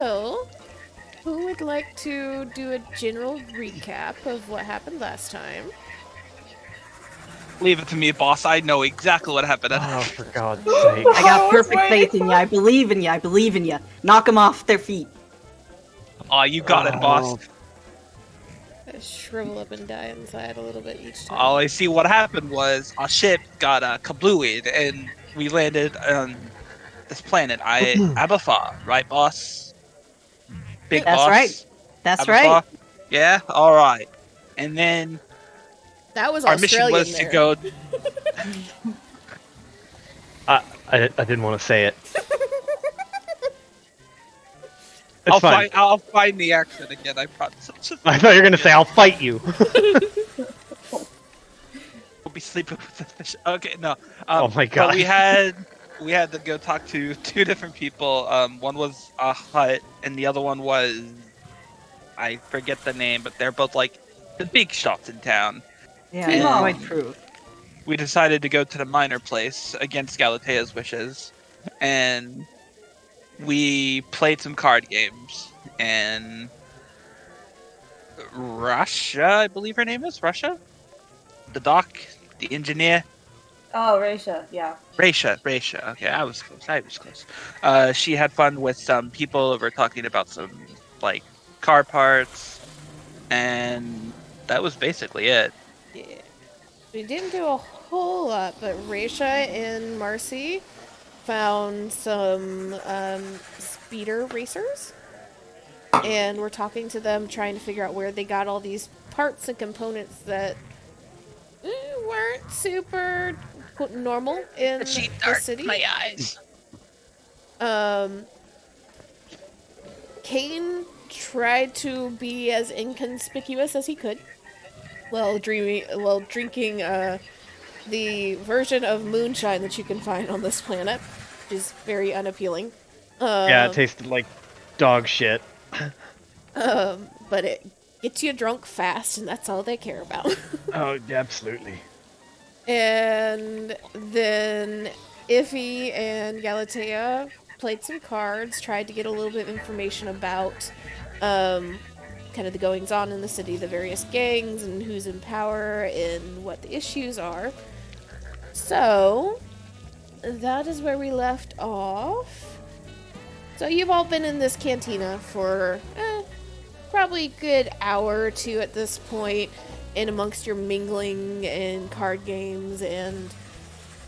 So, who would like to do a general recap of what happened last time? Leave it to me, boss. I know exactly what happened. Oh, for God's sake. I got I was perfect waiting faith in you. I believe in you. I believe in you. Knock them off their feet. Oh, you got it, boss. I shrivel up and die inside a little bit each time. All I see what happened was our ship got kablooied, and we landed on this planet. Abathar, right, boss? Big That's boss. right. That's Abathar? right. Yeah. All right. And then That was our mission Australian was there. to go. I didn't want to say it. It's I'll fine. find the accent again. I promise. I thought you were gonna say I'll fight you. We'll be sleeping with the fish. Okay, no. Oh my God. But we had to go talk to two different people. One was a hut, and the other one was I forget the name, but they're both like the big shots in town. Yeah, And- that's quite true. We decided to go to the minor place against Galatea's wishes, and we played some card games. And Russia, I believe her name is Russia, the doc, the engineer. Oh, Raisha, yeah. Raisha. Okay, I was close. She had fun with some people over talking about some like car parts, and that was basically it. Yeah. We didn't do a whole lot, but Raisha and Marcy found some speeder racers. And we're talking to them, trying to figure out where they got all these parts and components that weren't super normal in the city. My eyes. Kane tried to be as inconspicuous as he could while drinking the version of moonshine that you can find on this planet, which is very unappealing. Yeah, it tasted like dog shit. But it gets you drunk fast, and that's all they care about. Oh, absolutely. And then Iffy and Galatea played some cards, tried to get a little bit of information about kind of the goings on in the city, the various gangs, and who's in power, and what the issues are. So, that is where we left off. So, you've all been in this cantina for probably a good hour or two at this point, in amongst your mingling and card games and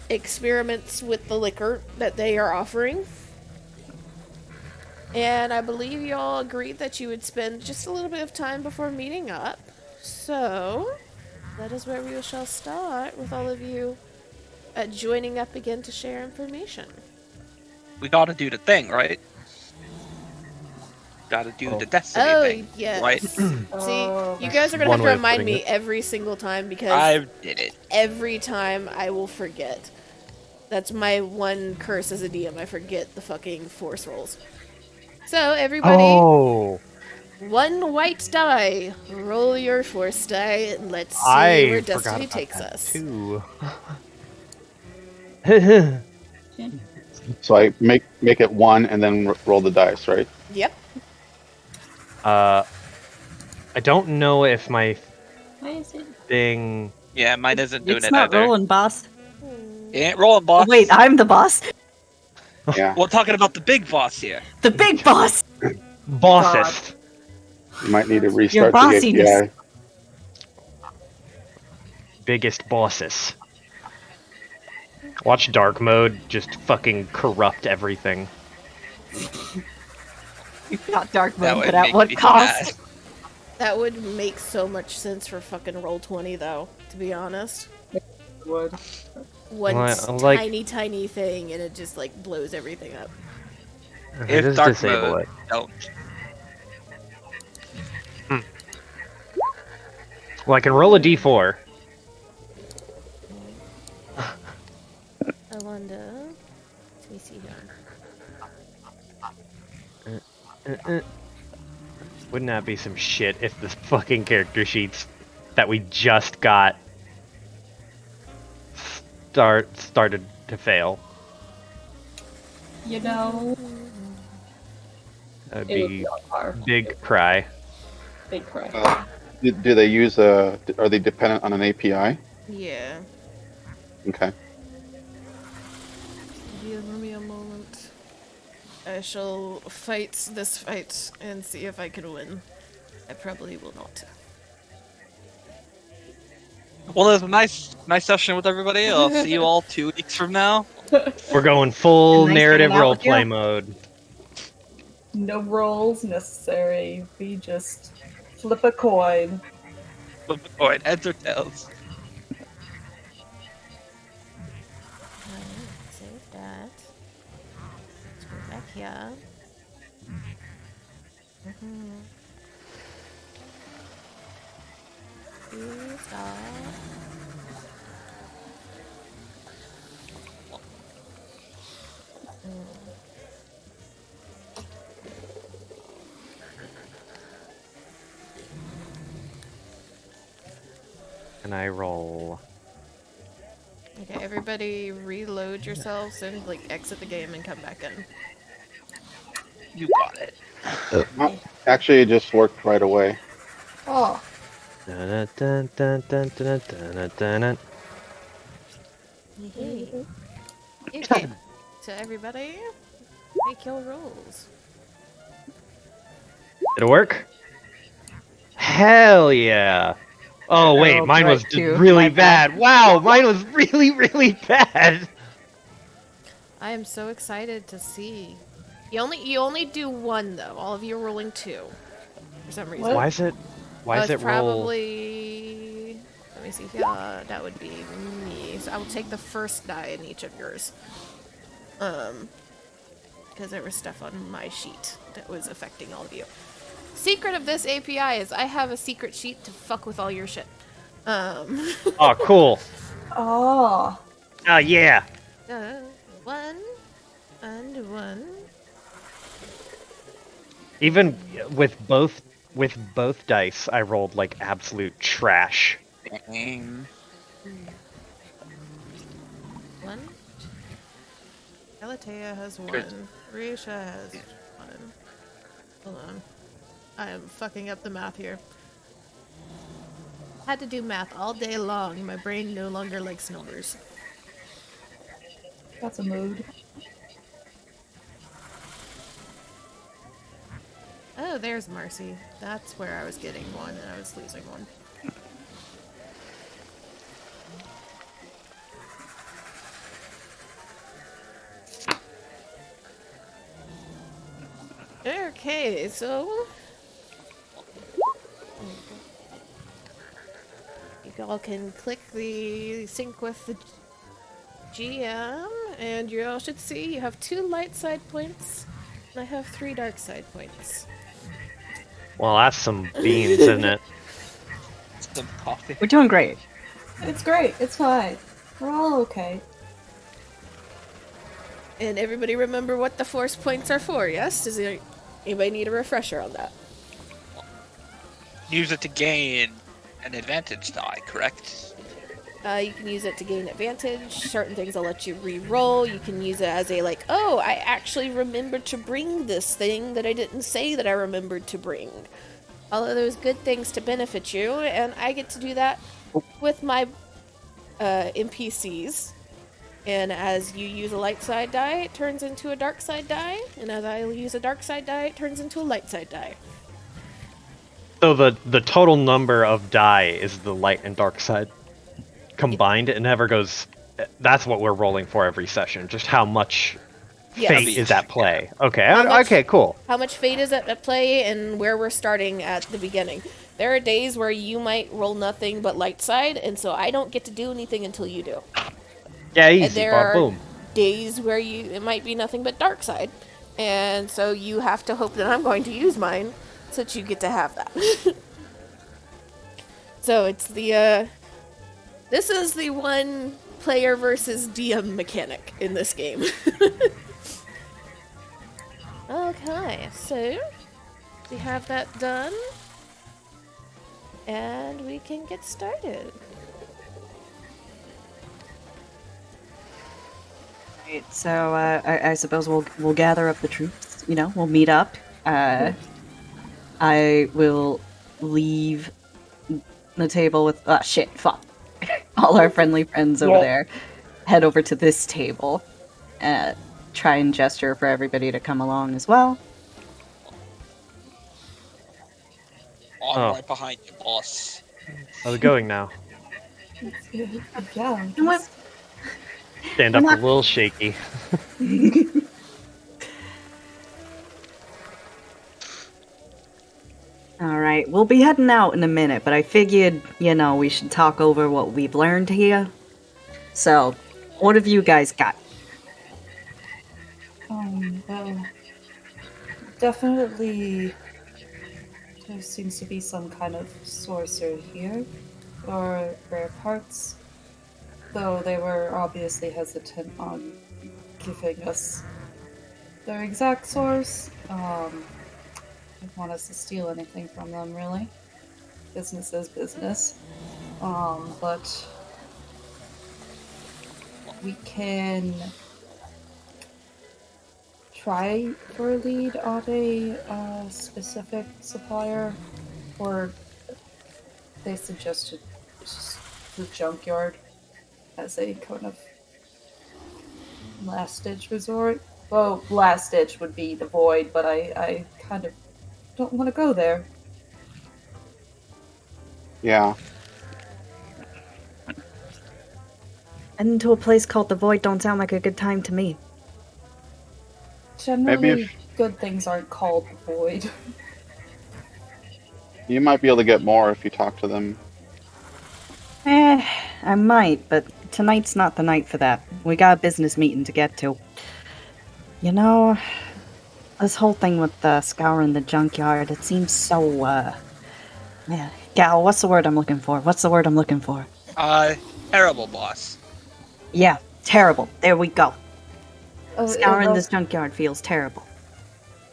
experiments with the liquor that they are offering. And I believe you all agreed that you would spend just a little bit of time before meeting up. So, that is where we shall start, with all of you joining up again to share information. We gotta do the thing, right? Gotta do the destiny thing. Yes. Right? See, you guys are going to One have to way of remind putting me it. every single time, because I did it. every time I will forget. That's my one curse as a DM. I forget the fucking force rolls. So, everybody, Oh, one white die. Roll your force die, and let's see I where forgot destiny about takes that us. too. So I make it one and then roll the dice, right? Yep. I don't know if my Why is it? thing. Yeah, mine isn't doing It's it not either. rolling, boss. It ain't rolling, boss. Wait, I'm the boss. Yeah. We're talking about the big boss here. The big boss. Bossist. You might need to Your restart the bossiness. API. Biggest bosses. Watch dark mode just fucking corrupt everything. Not dark That mode, would but at make what me cost? mad. That would make so much sense for fucking Roll20, though, to be honest. Wood. One Well, like- tiny thing, and it just, like, blows everything up. If Just dark disable mode, it. don't. Well, I can roll a d4. I wonder. Let me see here. Wouldn't that be some shit if the fucking character sheets that we just got started to fail? You know, That'd It would be be on par. big cry. Big cry. Do they use a? Are they dependent on an API? Yeah. Okay. Give me a moment. I shall fight this fight and see if I can win. I probably will not. Well, it was a nice session with everybody. I'll see you all 2 weeks from now. We're going full Nice narrative hanging out with roleplay you. mode. No rolls necessary. We just flip a coin. Flip a coin, heads or tails. Save that. Let's go back here. Stop. And I roll. Okay, everybody reload yourselves and like exit the game and come back in. You got it. Well, actually, it just worked right away. Oh, Dun, dun, dun, dun, dun, dun, dun, dun, dun. Okay, so everybody, make your rolls. Did it work? Hell yeah! Oh I wait, rolled mine right was too. really My bad. bad. Wow, mine was really, really bad. I am so excited to see. You only do one though. All of you are rolling two. For some reason. What? Why is it? Why is It's it roll? probably. Let me see. Yeah, that would be me. So I will take the first die in each of yours. Because there was stuff on my sheet that was affecting all of you. Secret of this API is I have a secret sheet to fuck with all your shit. Oh, cool. oh. Oh yeah. One and one. Even with both dice, I rolled like absolute trash. Dang. One. Galatea has Good. one. Risha has one. Hold on. I am fucking up the math here. Had to do math all day long. My brain no longer likes numbers. That's a mood. Oh, there's Marcy. That's where I was getting one and I was losing one. Okay, so you all can click the sync with the GM, and you all should see you have 2 light side points, and I have 3 dark side points. Well, that's some beans, isn't it? Some coffee. We're doing great. It's great. It's fine. We're all okay. And everybody remember what the force points are for, yes? Does anybody need a refresher on that? Use it to gain an advantage die, correct? You can use it to gain advantage. Certain things will let you re-roll. You can use it as a like, oh, I actually remembered to bring this thing that I didn't say that I remembered to bring. All of those good things to benefit you, and I get to do that with my NPCs. And as you use a light side die, it turns into a dark side die. And as I use a dark side die, it turns into a light side die. So the total number of die is the light and dark side combined. It never goes. That's what we're rolling for every session. Just how much Yes. fate is at play. Okay. How much- Okay. Cool. How much fate is at play and where we're starting at the beginning. There are days where you might roll nothing but light side, and so I don't get to do anything until you do. Yeah. And Easy. there Bob, are boom. days where it might be nothing but dark side, and so you have to hope that I'm going to use mine so that you get to have that. So it's the this is the one player versus DM mechanic in this game. Okay, so we have that done, and we can get started. Right, so I suppose we'll gather up the troops. You know, we'll meet up I will leave the table with shit, fuck. All our friendly friends over there. Head over to this table. Try and gesture for everybody to come along as well. I'm Oh. right behind you, boss. How's it going now? Yeah, I And guess. Stand We're up a not- little shaky. Alright, we'll be heading out in a minute, but I figured, we should talk over what we've learned here. So, what have you guys got? Well, definitely there seems to be some kind of sorcerer here, or rare parts, though they were obviously hesitant on giving us their exact source. Didn't want us to steal anything from them, really. Business is business. But we can try for a lead on a specific supplier, or they suggested just the junkyard as a kind of last ditch resort. Well, last ditch would be the void, but I kind of don't want to go there. Yeah. Heading to a place called the Void don't sound like a good time to me. Generally, if- good things aren't called the void. You might be able to get more if you talk to them. I might, but tonight's not the night for that. We got a business meeting to get to. This whole thing with scouring the junkyard, it seems so, man. Gal, what's the word I'm looking for? Terrible, boss. Yeah, terrible. There we go. Scouring It this junkyard feels terrible.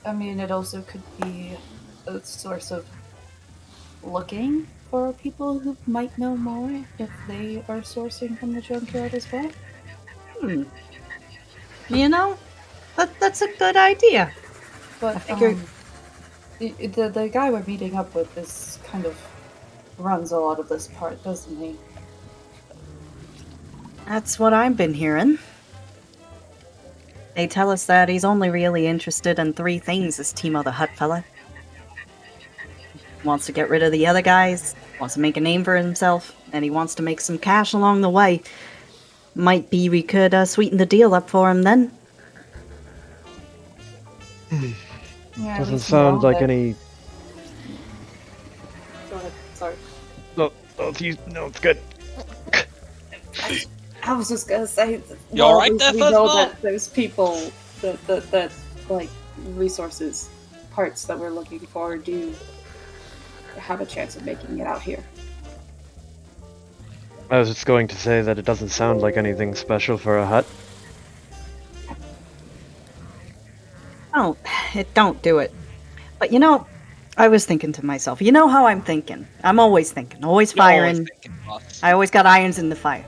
I mean, it also could be a source of looking for people who might know more if they are sourcing from the junkyard as well. That's a good idea. But I figure- the guy we're meeting up with is kind of runs a lot of this part, doesn't he? That's what I've been hearing. They tell us that he's only really interested in 3 things, this Timo the Hut fella. Wants to get rid of the other guys, wants to make a name for himself, and he wants to make some cash along the way. Might be we could sweeten the deal up for him then. Yeah, Doesn't sound like any. Go ahead. Sorry. No, it's good. I was just gonna say. You alright there, we know Fuzzball? that there's people that like resources, parts that we're looking for do have a chance of making it out here. I was just going to say that it doesn't sound like anything special for a hut. Oh, it don't do it. But I was thinking to myself, you know how I'm thinking. I'm always thinking, always You're always firing. thinking, boss. I always got irons in the fire.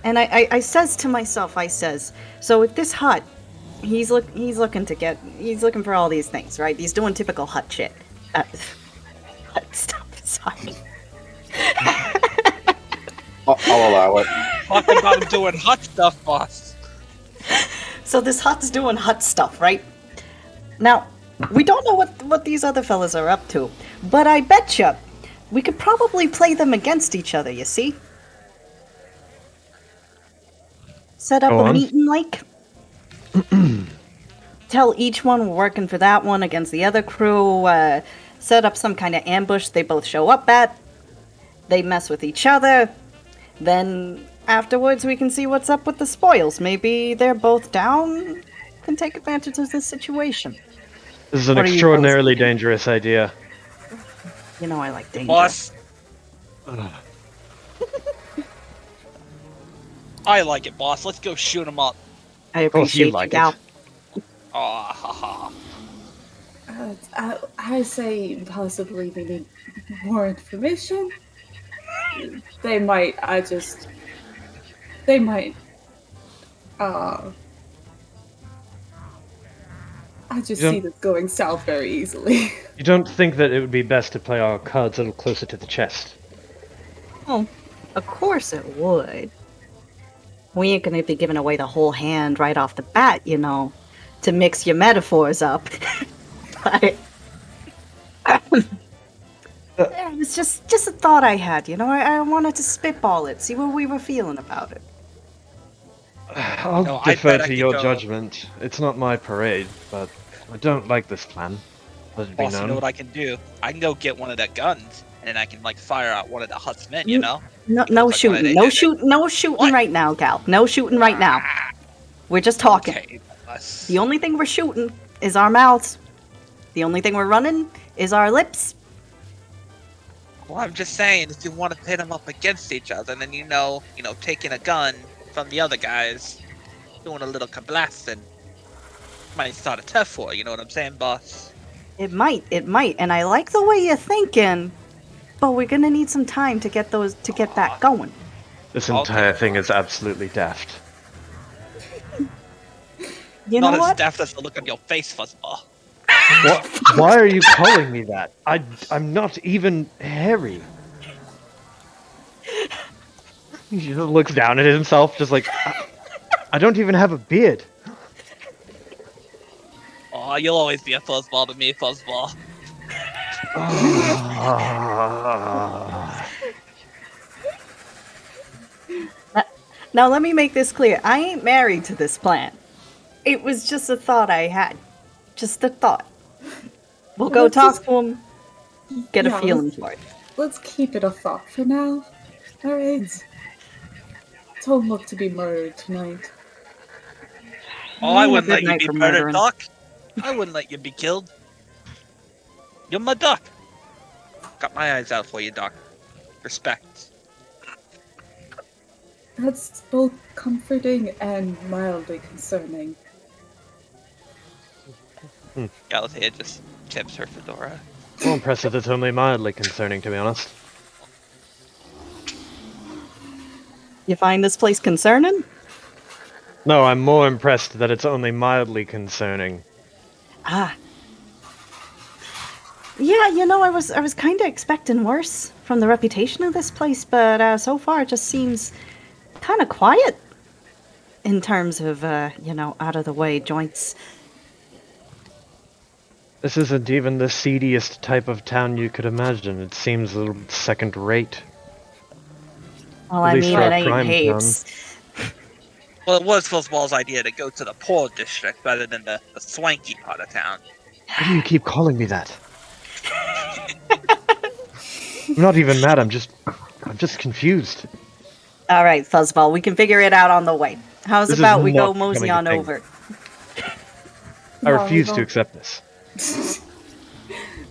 And I says to myself, so if this hut, he's looking for all these things, right? He's doing typical hut shit. Hut stuff, sorry. I'll allow it. Talk about him doing hot stuff, boss. So this hut's doing hut stuff, right? Now, we don't know what these other fellas are up to, but I betcha we could probably play them against each other, you see? Set up Go a on. meeting, like. Tell each one we're working for that one against the other crew, set up some kind of ambush they both show up at. They mess with each other. Then afterwards we can see what's up with the spoils. Maybe they're both down, can take advantage of the situation. This is an What are you extraordinarily fellas thinking? dangerous idea. I like danger. Boss. I like it, boss. Let's go shoot him up. I course you appreciate like gal. it. Ah, ha, ha. I say possibly we need more information. They might. They might. I just You see don't- this going south very easily. You don't think that it would be best to play our cards a little closer to the chest? Oh, of course it would. We ain't gonna be giving away the whole hand right off the bat, you know, to mix your metaphors up. But yeah, it's just a thought I had, you know. I wanted to spitball it, see what we were feeling about it. I'll No, I defer bet I to could your go. judgment. It's not my parade, but I don't like this plan. Let it be Boss, you know known. what I can do? I can go get one of the guns, and then I can like fire out one of the Hut's men. You know? No, He knows, no like, why shooting, they no did it. shoot, no shooting What? right now, gal. No shooting right now. Ah, We're just talking. okay, boss. The only thing we're shooting is our mouths. The only thing we're running is our lips. Well, I'm just saying, if you want to pit them up against each other, then taking a gun from the other guys, doing a little kablasting, might start a tough war. You know what I'm saying, boss? It might, and I like the way you're thinking, but we're gonna need some time to get that going. This Okay. entire thing is absolutely daft. You Not know as what? daft as the look on your face, fuzzball. What? Why are you calling me that? I'm not even hairy. He just looks down at himself, just like, I don't even have a beard. Oh, you'll always be a fuzzball to me, fuzzball. Now let me make this clear. I ain't married to this plan. It was just a thought I had. Just a thought. We'll go Let's talk just- to him, get a Yeah, feeling for it. Let's keep it a thought for now. Alright. Don't look to be murdered tonight. Oh, I Ain't a wouldn't good let you night be for murdered, murdering. Doc. I wouldn't let you be killed. You're my duck. Got my eyes out for you, Doc. Respect. That's both comforting and mildly concerning. Galatea just tips her fedora. More impressive that's only mildly concerning, to be honest. You find this place concerning? No, I'm more impressed that it's only mildly concerning. Ah. Yeah, you know, I was kind of expecting worse from the reputation of this place, but so far it just seems kind of quiet in terms of, out of the way joints. This isn't even the seediest type of town you could imagine. It seems a little second rate. Well, At I least mean, for it a ain't crime Hapes. Well, it was Fuzzball's idea to go to the poor district rather than the swanky part of town. Why do you keep calling me that? I'm not even mad, I'm just confused. All right, Fuzzball, we can figure it out on the way. How's This is about we not go mosey becoming a on thing. over? I No, refuse to no. accept this.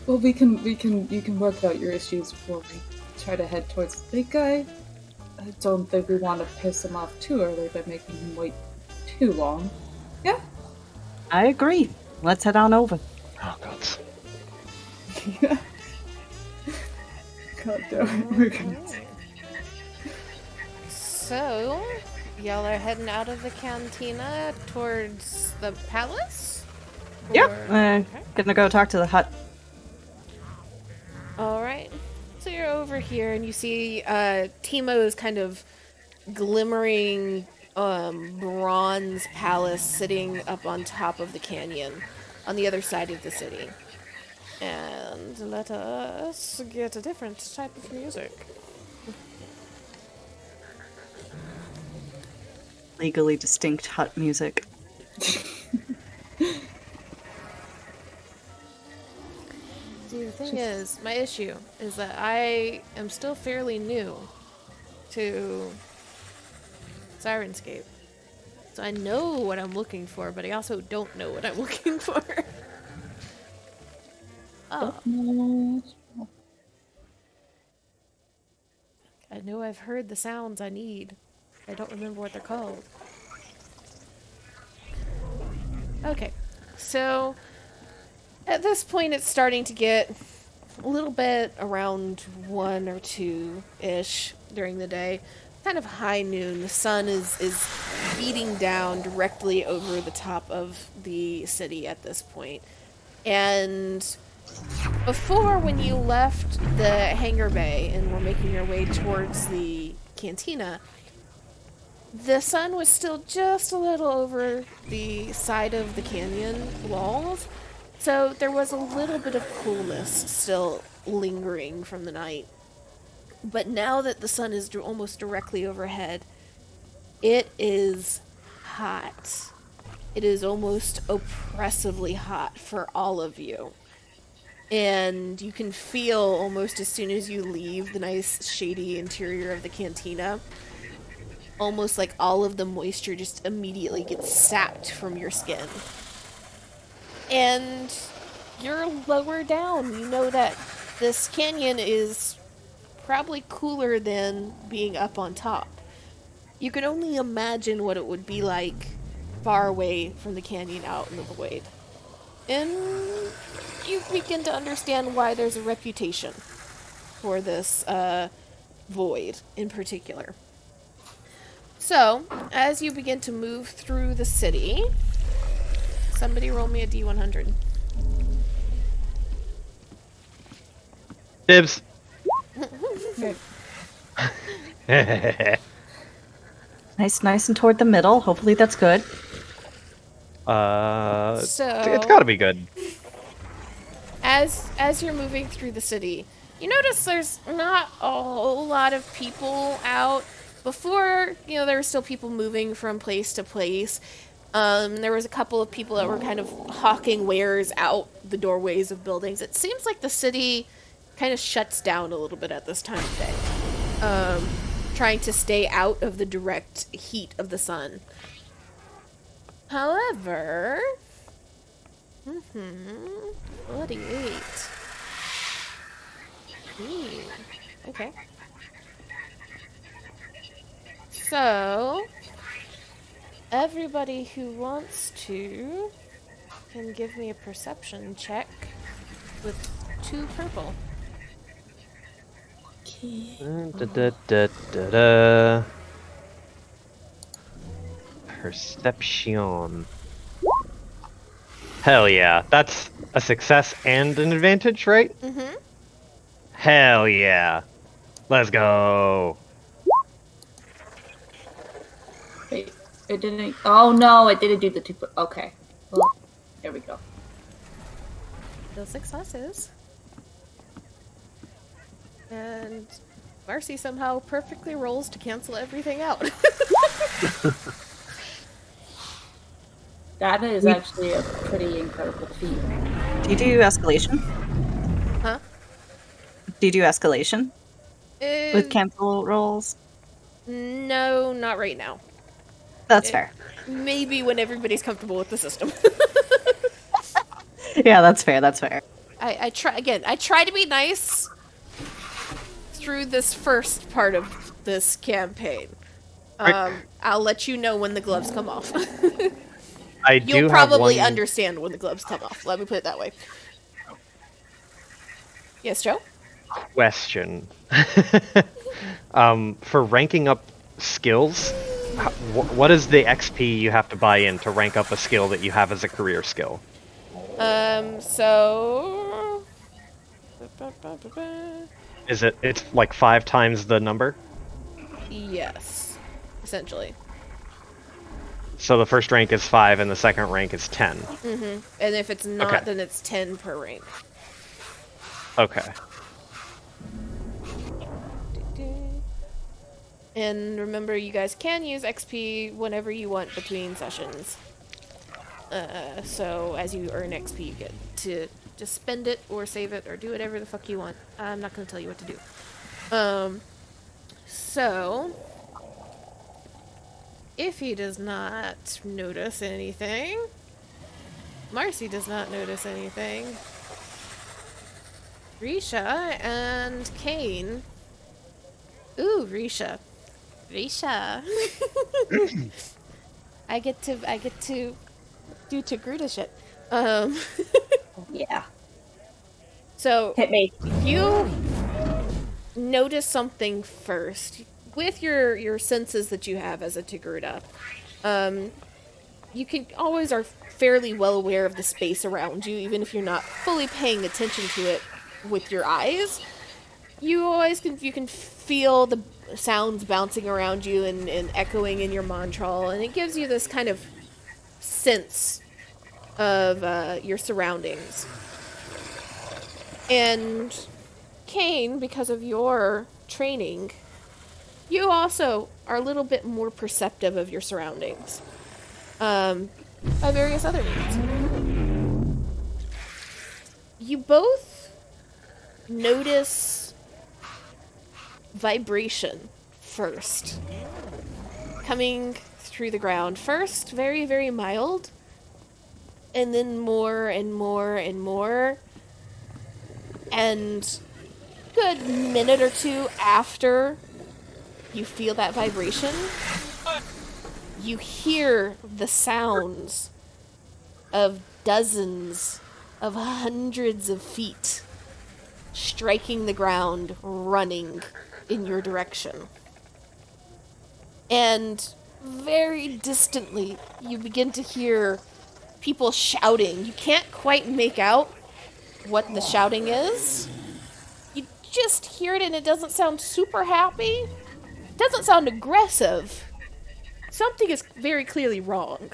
Well, you can work out your issues before we try to head towards the big guy. I don't think we want to piss him off too early by making him wait too long. Yeah? I agree. Let's head on over. Oh, God. God damn, we're gonna So, y'all are heading out of the cantina towards the palace? Yep. Or- okay. Gonna go talk to the hut. All right. So you're over here and you see Timo's kind of glimmering bronze palace sitting up on top of the canyon on the other side of the city. And let us get a different type of music. Legally distinct hut music. See, the thing is, my issue is that I am still fairly new to Sirenscape. So I know what I'm looking for, but I also don't know what I'm looking for. Oh, I know I've heard the sounds I need. I don't remember what they're called. Okay, so at this point it's starting to get a little bit around 1 or 2-ish during the day. Kind of high noon. The sun is beating down directly over the top of the city at this point. And before, when you left the hangar bay and were making your way towards the cantina, the sun was still just a little over the side of the canyon walls, so there was a little bit of coolness still lingering from the night. But now that the sun is almost directly overhead, it is hot. It is almost oppressively hot for all of you. And you can feel almost as soon as you leave the nice shady interior of the cantina, almost like all of the moisture just immediately gets sapped from your skin. And you're lower down. You know that this canyon is probably cooler than being up on top. You can only imagine what it would be like far away from the canyon out in the void. And you begin to understand why there's a reputation for this void in particular. So, as you begin to move through the city, somebody roll me a D100. Dibs. Nice and toward the middle. Hopefully that's good. It's gotta be good. As you're moving through the city, you notice there's not a whole lot of people out. Before, there were still people moving from place to place. There was a couple of people that were kind of hawking wares out the doorways of buildings. It seems like the city kind of shuts down a little bit at this time of day, trying to stay out of the direct heat of the sun. However, bloody 8. Okay. So, everybody who wants to can give me a perception check with 2 purple. Perception. Hell yeah. That's a success and an advantage, right? Mm-hmm. Hell yeah. Let's go. Wait, it didn't. Oh no, it didn't do the 2. Okay. Well, there we go. Still successes. And Marcy somehow perfectly rolls to cancel everything out. That is actually a pretty incredible feat. Do you do escalation? Huh? Do you do escalation with cancel rolls? No, not right now. That's fair. Maybe when everybody's comfortable with the system. Yeah, that's fair. That's fair. I try to be nice through this first part of this campaign. I'll let you know when the gloves come off. You'll probably understand when the gloves come off. Let me put it that way. Yes, Joe? Question. For ranking up skills, what is the XP you have to buy in to rank up a skill that you have as a career skill? So... It's like 5 times the number? Yes, essentially. So the first rank is 5 and the second rank is 10. Mm-hmm. And if it's not, Okay. then it's 10 per rank. Okay. And remember, you guys can use XP whenever you want between sessions. So as you earn XP, you get to just spend it or save it or do whatever the fuck you want. I'm not going to tell you what to do. So if he does not notice anything, Marcy does not notice anything, Risha and Kane. Ooh, Risha. I get to do Togruta shit. Yeah. So Hit me. you notice something first with your senses that you have as a Togruta. You can always are fairly well aware of the space around you, even if you're not fully paying attention to it with your eyes. You can feel the sounds bouncing around you and echoing in your mantrol, and it gives you this kind of sense of your surroundings. And Kane, because of your training, you also are a little bit more perceptive of your surroundings by various other means. You both notice vibration first coming through the ground. First, very, very mild, and then more and more and more. And good minute or two after you feel that vibration, you hear the sounds of dozens of hundreds of feet striking the ground, running in your direction. And very distantly, you begin to hear people shouting. You can't quite make out what the shouting is. You just hear it and it doesn't sound super happy. It doesn't sound aggressive. Something is very clearly wrong.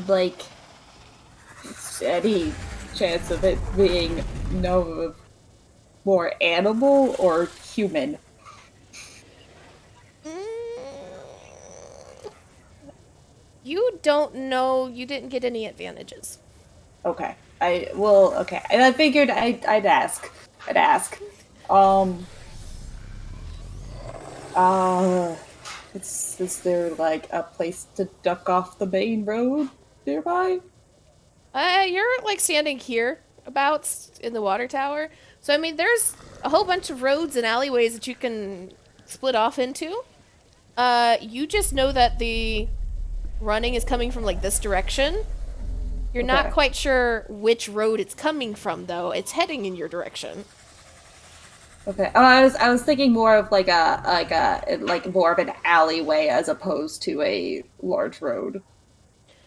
Like, any chance of it being no more animal or human? You don't know. You didn't get any advantages. Okay. Okay. And I figured I'd ask. I'd ask. Um. Is there like a place to duck off the main road nearby? You're like standing here about in the water tower. So I mean, there's a whole bunch of roads and alleyways that you can split off into. You just know that the running is coming from like this direction. You're not Okay. quite sure which road it's coming from, though. It's heading in your direction. Okay. Oh, I was thinking more of like more of an alleyway as opposed to a large road.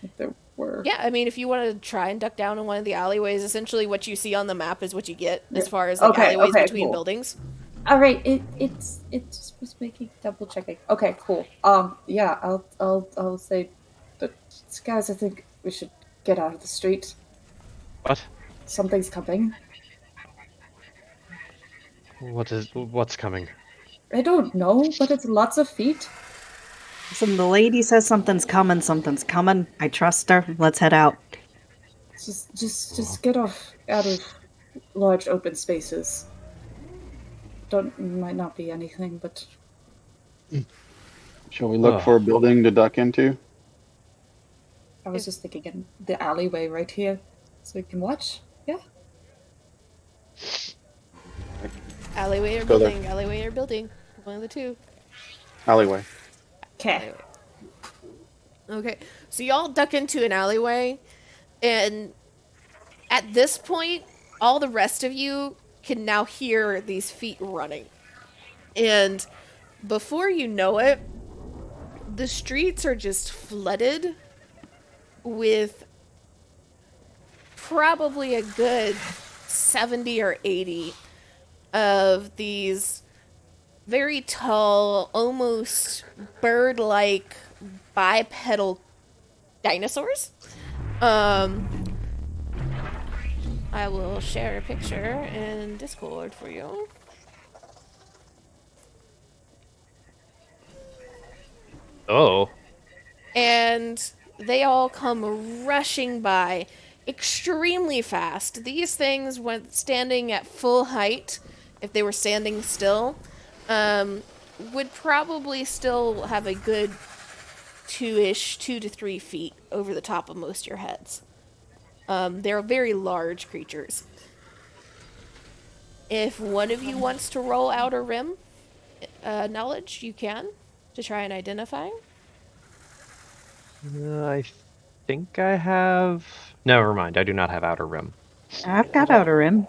If there were. Yeah, I mean, if you want to try and duck down in one of the alleyways, essentially what you see on the map is what you get as far as like Okay. alleyways Okay. between Cool. buildings. All right. It just was making double checking. Okay. Cool. Yeah. I'll say that, guys. I think we should get out of the street. What? Something's coming. What's coming? I don't know, but it's lots of feet. Listen, the lady says something's coming, something's coming. I trust her. Let's head out. Just get off out of large open spaces. Might not be anything, but Shall we look Ugh. for a building to duck into? I was just thinking in the alleyway right here, so we can watch. Yeah. Alleyway or Go there. building, alleyway or building. One of the two. Alleyway. Okay. Okay, so y'all duck into an alleyway, and at this point, all the rest of you can now hear these feet running. And before you know it, the streets are just flooded with probably a good 70 or 80 of these very tall, almost bird-like bipedal dinosaurs. I will share a picture in Discord for you. Oh. And they all come rushing by extremely fast. These things, when standing at full height, if they were standing still, would probably still have a good 2 to 3 feet over the top of most of your heads. They're very large creatures. If one of you wants to roll Outer Rim knowledge, you can to try and identify. I think I have. Never mind. I do not have outer rim. I've got Outer Rim.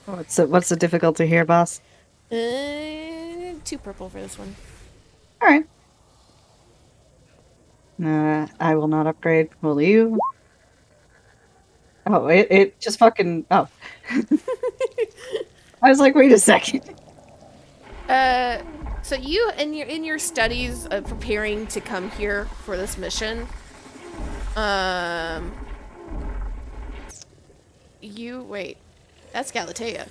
What's the difficulty here, boss? 2 purple for this one. All right. I will not upgrade. Will you? Oh, it just fucking. Oh. I was like, wait a second. So you in your studies preparing to come here for this mission, you wait. That's Galatea.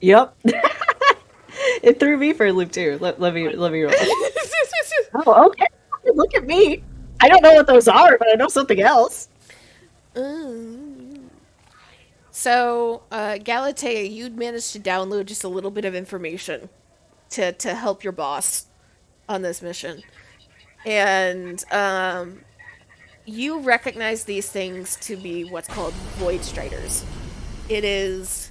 Yep. It threw me for a loop too. Let me roll. Oh, okay. Look at me. I don't know what those are, but I know something else. So, Galatea, you'd managed to download just a little bit of information to help your boss on this mission. And you recognize these things to be what's called void striders. It is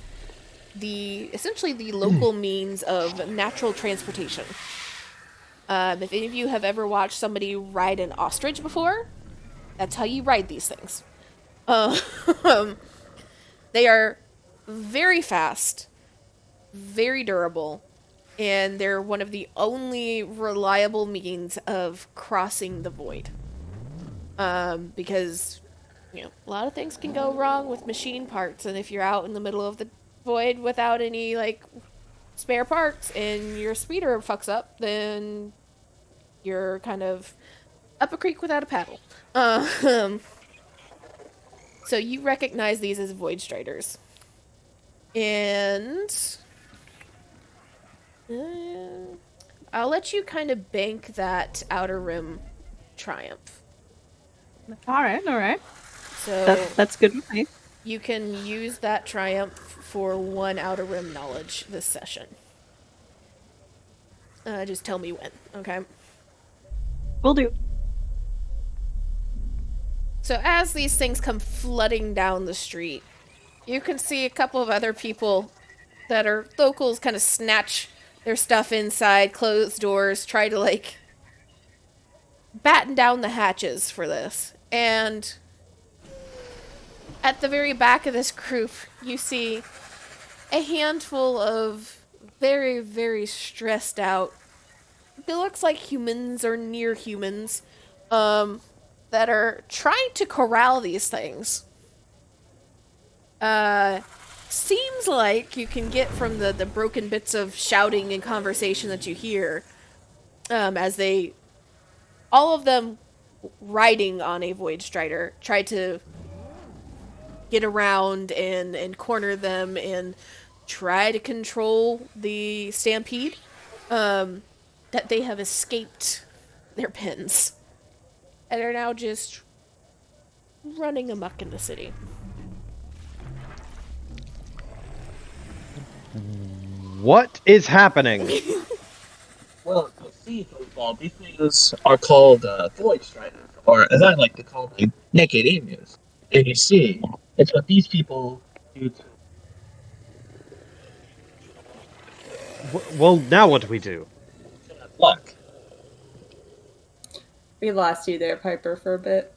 essentially the local means of natural transportation. If any of you have ever watched somebody ride an ostrich before, that's how you ride these things. They are very fast, very durable, and they're one of the only reliable means of crossing the void. Because, a lot of things can go wrong with machine parts, and if you're out in the middle of the void without any, spare parts and your speeder fucks up, then you're kind of up a creek without a paddle. So you recognize these as void striders. And I'll let you kind of bank that outer rim triumph. All right. So That's good with me. you can use that triumph for 1 outer rim knowledge this session. Just tell me when, okay? Will do. So as these things come flooding down the street, you can see a couple of other people that are locals kind of snatch their stuff inside, close doors, try to batten down the hatches for this. And at the very back of this group, you see a handful of very, very stressed out, it looks like humans or near humans, that are trying to corral these things. Seems like you can get from the broken bits of shouting and conversation that you hear, as all of them riding on a Void Strider, try to get around and corner them and try to control the stampede, that they have escaped their pens and are now just running amok in the city. What is happening? Well, you see, football, these things are called void striders, or as I like to call them, naked emus. And you see, it's what these people do to Well, now what do we do? luck. We lost you there, Piper, for a bit.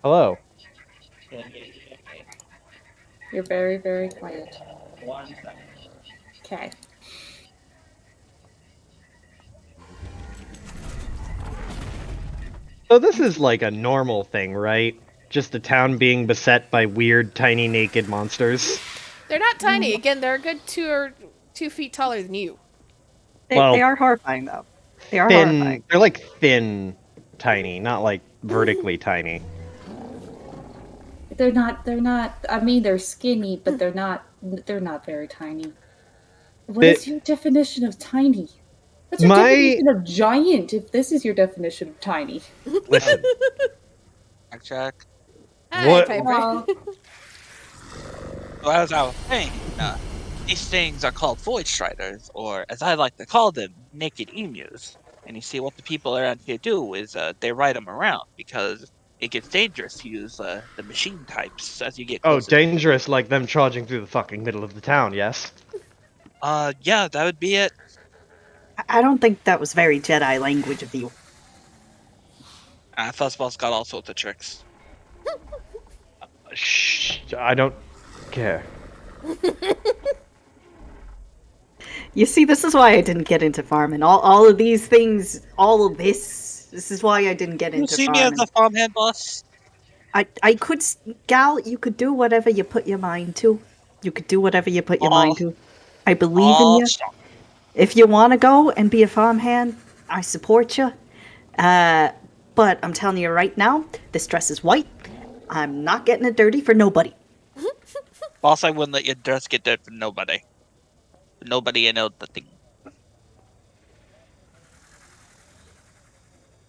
Hello. You're very, very quiet. Okay. So this is like a normal thing, right? Just a town being beset by weird, tiny, naked monsters. They're not tiny. Again, they're a good 2 feet taller than you. They Well, are horrifying, though. They are Thin. horrifying. They're like thin, tiny, not like vertically tiny. They're not, I mean, they're skinny, but they're not very tiny. What is your definition of tiny? What's your definition of giant if this is your definition of tiny? Listen. Check. Hi, What- Piper. Well, So as I was saying, these things are called void striders, or as I like to call them, naked emus. And you see, what the people around here do is they ride them around because it gets dangerous to use the machine types as you get Oh, closer. dangerous like them charging through the fucking middle of the town, yes? Yeah, that would be it. I don't think that was very Jedi language of you. Fuzzball's got all sorts of tricks. Shh, I don't care. You see, this is why I didn't get into farming. All of these things, all of this. This is why I didn't get You into see me as farming. a farmhand, boss? I could, Gal, you could do whatever you put your mind to. You could do whatever you put your Oh, mind to. I believe in oh, you. stop. If you want to go and be a farmhand, I support you. But I'm telling you right now, this dress is white. I'm not getting it dirty for nobody. Boss, I wouldn't let your dress get dirt for nobody. Nobody and nothing.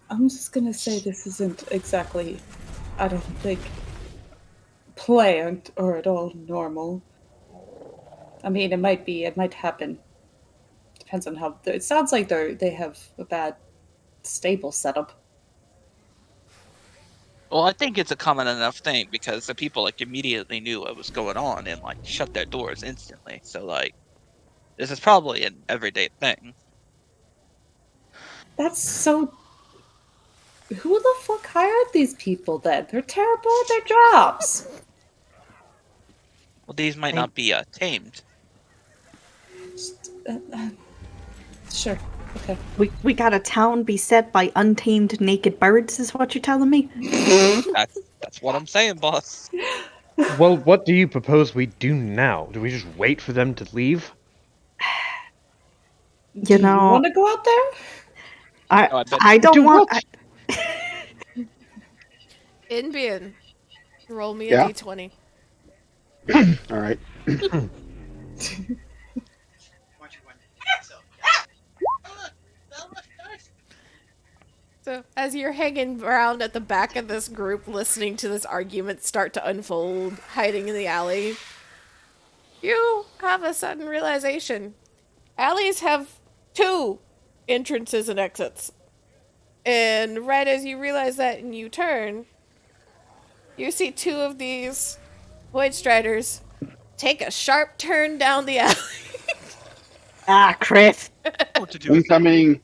I'm just gonna say this isn't exactly, I don't think, planned or at all normal. I mean, it might be, it might happen. Depends on how. It sounds like they have a bad stable setup. Well, I think it's a common enough thing because the people like immediately knew what was going on and like shut their doors instantly. So like this is probably an everyday thing. That's so. Who the fuck hired these people then? They're terrible at their jobs. Well, these might I, not be tamed. Sure. Okay. we got a town beset by untamed naked birds, is what you're telling me? That's what I'm saying, boss. Well, what do you propose we do now? Do we just wait for them to leave? You Do you know, want to go out there? I Oh, I bet. I don't Do want. what? Inbian, roll me a Yeah. d20. All right. So, as you're hanging around at the back of this group, listening to this argument start to unfold, hiding in the alley, you have a sudden realization. Alleys have two entrances and exits. And right as you realize that and you turn, you see two of these Void Striders take a sharp turn down the alley. Chris. What to do with it? Incoming.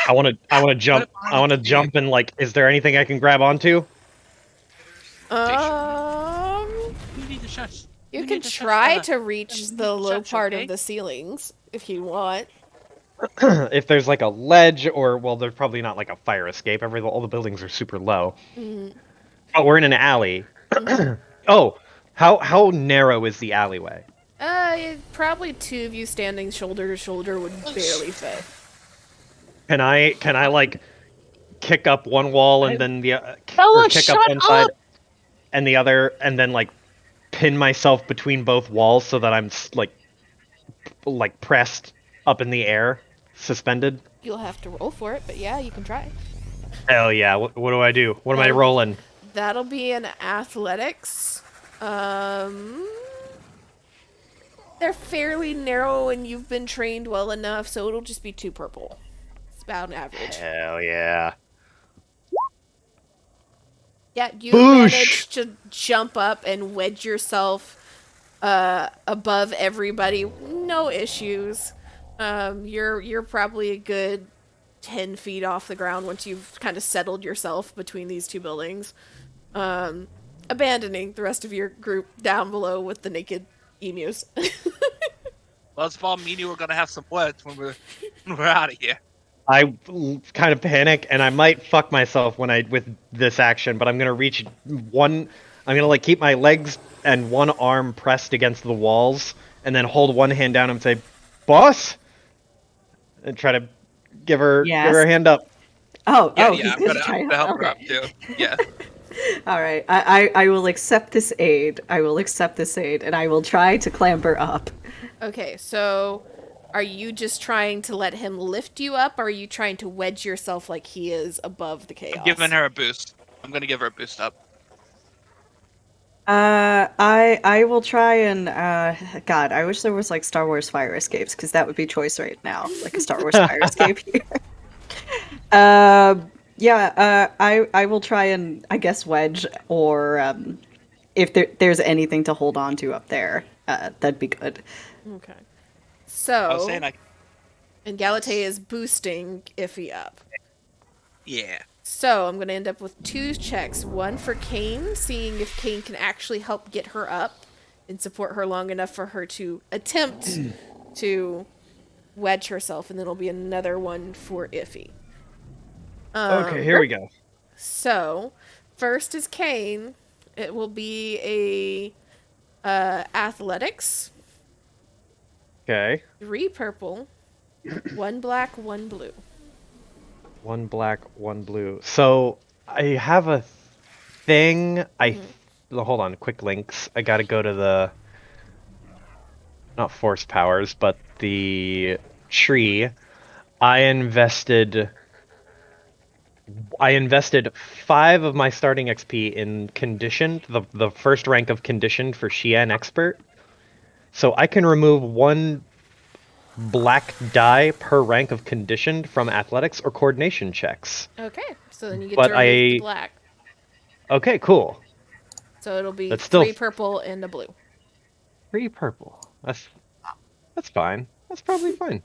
I want to jump. What I want to am I jump and like. Is there anything I can grab onto? You need to shush. You We can need to shush try the- to reach the low shush, part okay? of the ceilings if you want. If there's like a ledge or well, there's probably not like a fire escape. All the buildings are super low. Oh, we're in an alley. Oh, how narrow is the alleyway? Probably two of you standing shoulder to shoulder would barely fit. Can I like kick up one wall and then or Bella, kick up shut one up! side and the other and then like pin myself between both walls so that I'm like pressed up in the air, suspended? You'll have to roll for it, but yeah, you can try. Hell yeah! What do I do? What am I That'll- rolling? That'll be an athletics. They're fairly narrow and you've been trained well enough, so it'll just be 2 purple. It's about an average. Hell yeah! Yeah, you Boosh! managed to jump up and wedge yourself above everybody. No issues. You're probably a good 10 feet off the ground once you've kind of settled yourself between these two buildings. Abandoning the rest of your group down below with the naked emus. Well, it's Bob, me and you are gonna have some words when we're out of here. I kind of panic and I might fuck myself with this action, but I'm gonna reach one. I'm gonna like keep my legs and one arm pressed against the walls, and then hold one hand down and say, "Boss," and try to give her Yes. a hand up. Yeah, He's I'm gonna try- help her okay. up too. Yeah. All right, I will accept this aid. I will accept this aid, and I will try to clamber up. Okay, so are you just trying to let him lift you up, or are you trying to wedge yourself like he is above the chaos? Giving her a boost. I'm gonna give her a boost up. I will try and God, I wish there was like Star Wars fire escapes because that would be choice right now, like a Star Wars fire escape here. I will try and I guess wedge or if there's anything to hold on to up there, that'd be good. Okay. I was So, saying and Galatea is boosting Iffy up. yeah. So I'm going to end up with 2 checks. One for Kane, seeing if Kane can actually help get her up and support her long enough for her to attempt to wedge herself. And then there'll be another one for Iffy. Okay, here we go. So, first is Kane. It will be a athletics. Okay. 3 purple, 1 black, 1 blue. 1 black, 1 blue. So I have a thing. Hold on. Quick links. I gotta go to the not force powers, but the tree. I invested 5 of my starting XP in conditioned, the first rank of conditioned for Shia and expert. So I can remove 1 black die per rank of conditioned from athletics or coordination checks. Okay, so then you get But to remove the black. Okay, cool. So it'll be That's still 3 purple and a blue. 3 purple. That's fine. That's probably fine.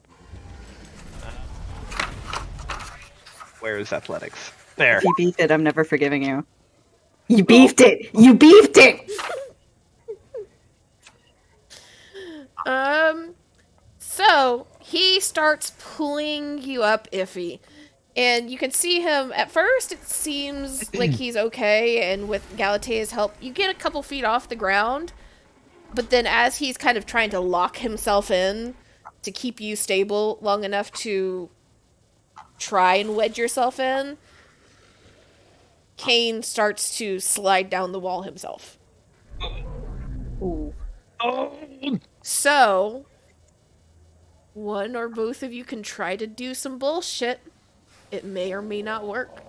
Where is athletics? There. If you beefed it, I'm never forgiving you. You beefed it! You beefed it! So he starts pulling you up, Iffy. And you can see him, at first it seems like he's okay, and with Galatea's help, you get a couple feet off the ground. But then as he's kind of trying to lock himself in to keep you stable long enough to try and wedge yourself in, Kane starts to slide down the wall himself. Ooh. Oh. So, one or both of you can try to do some bullshit. It may or may not work.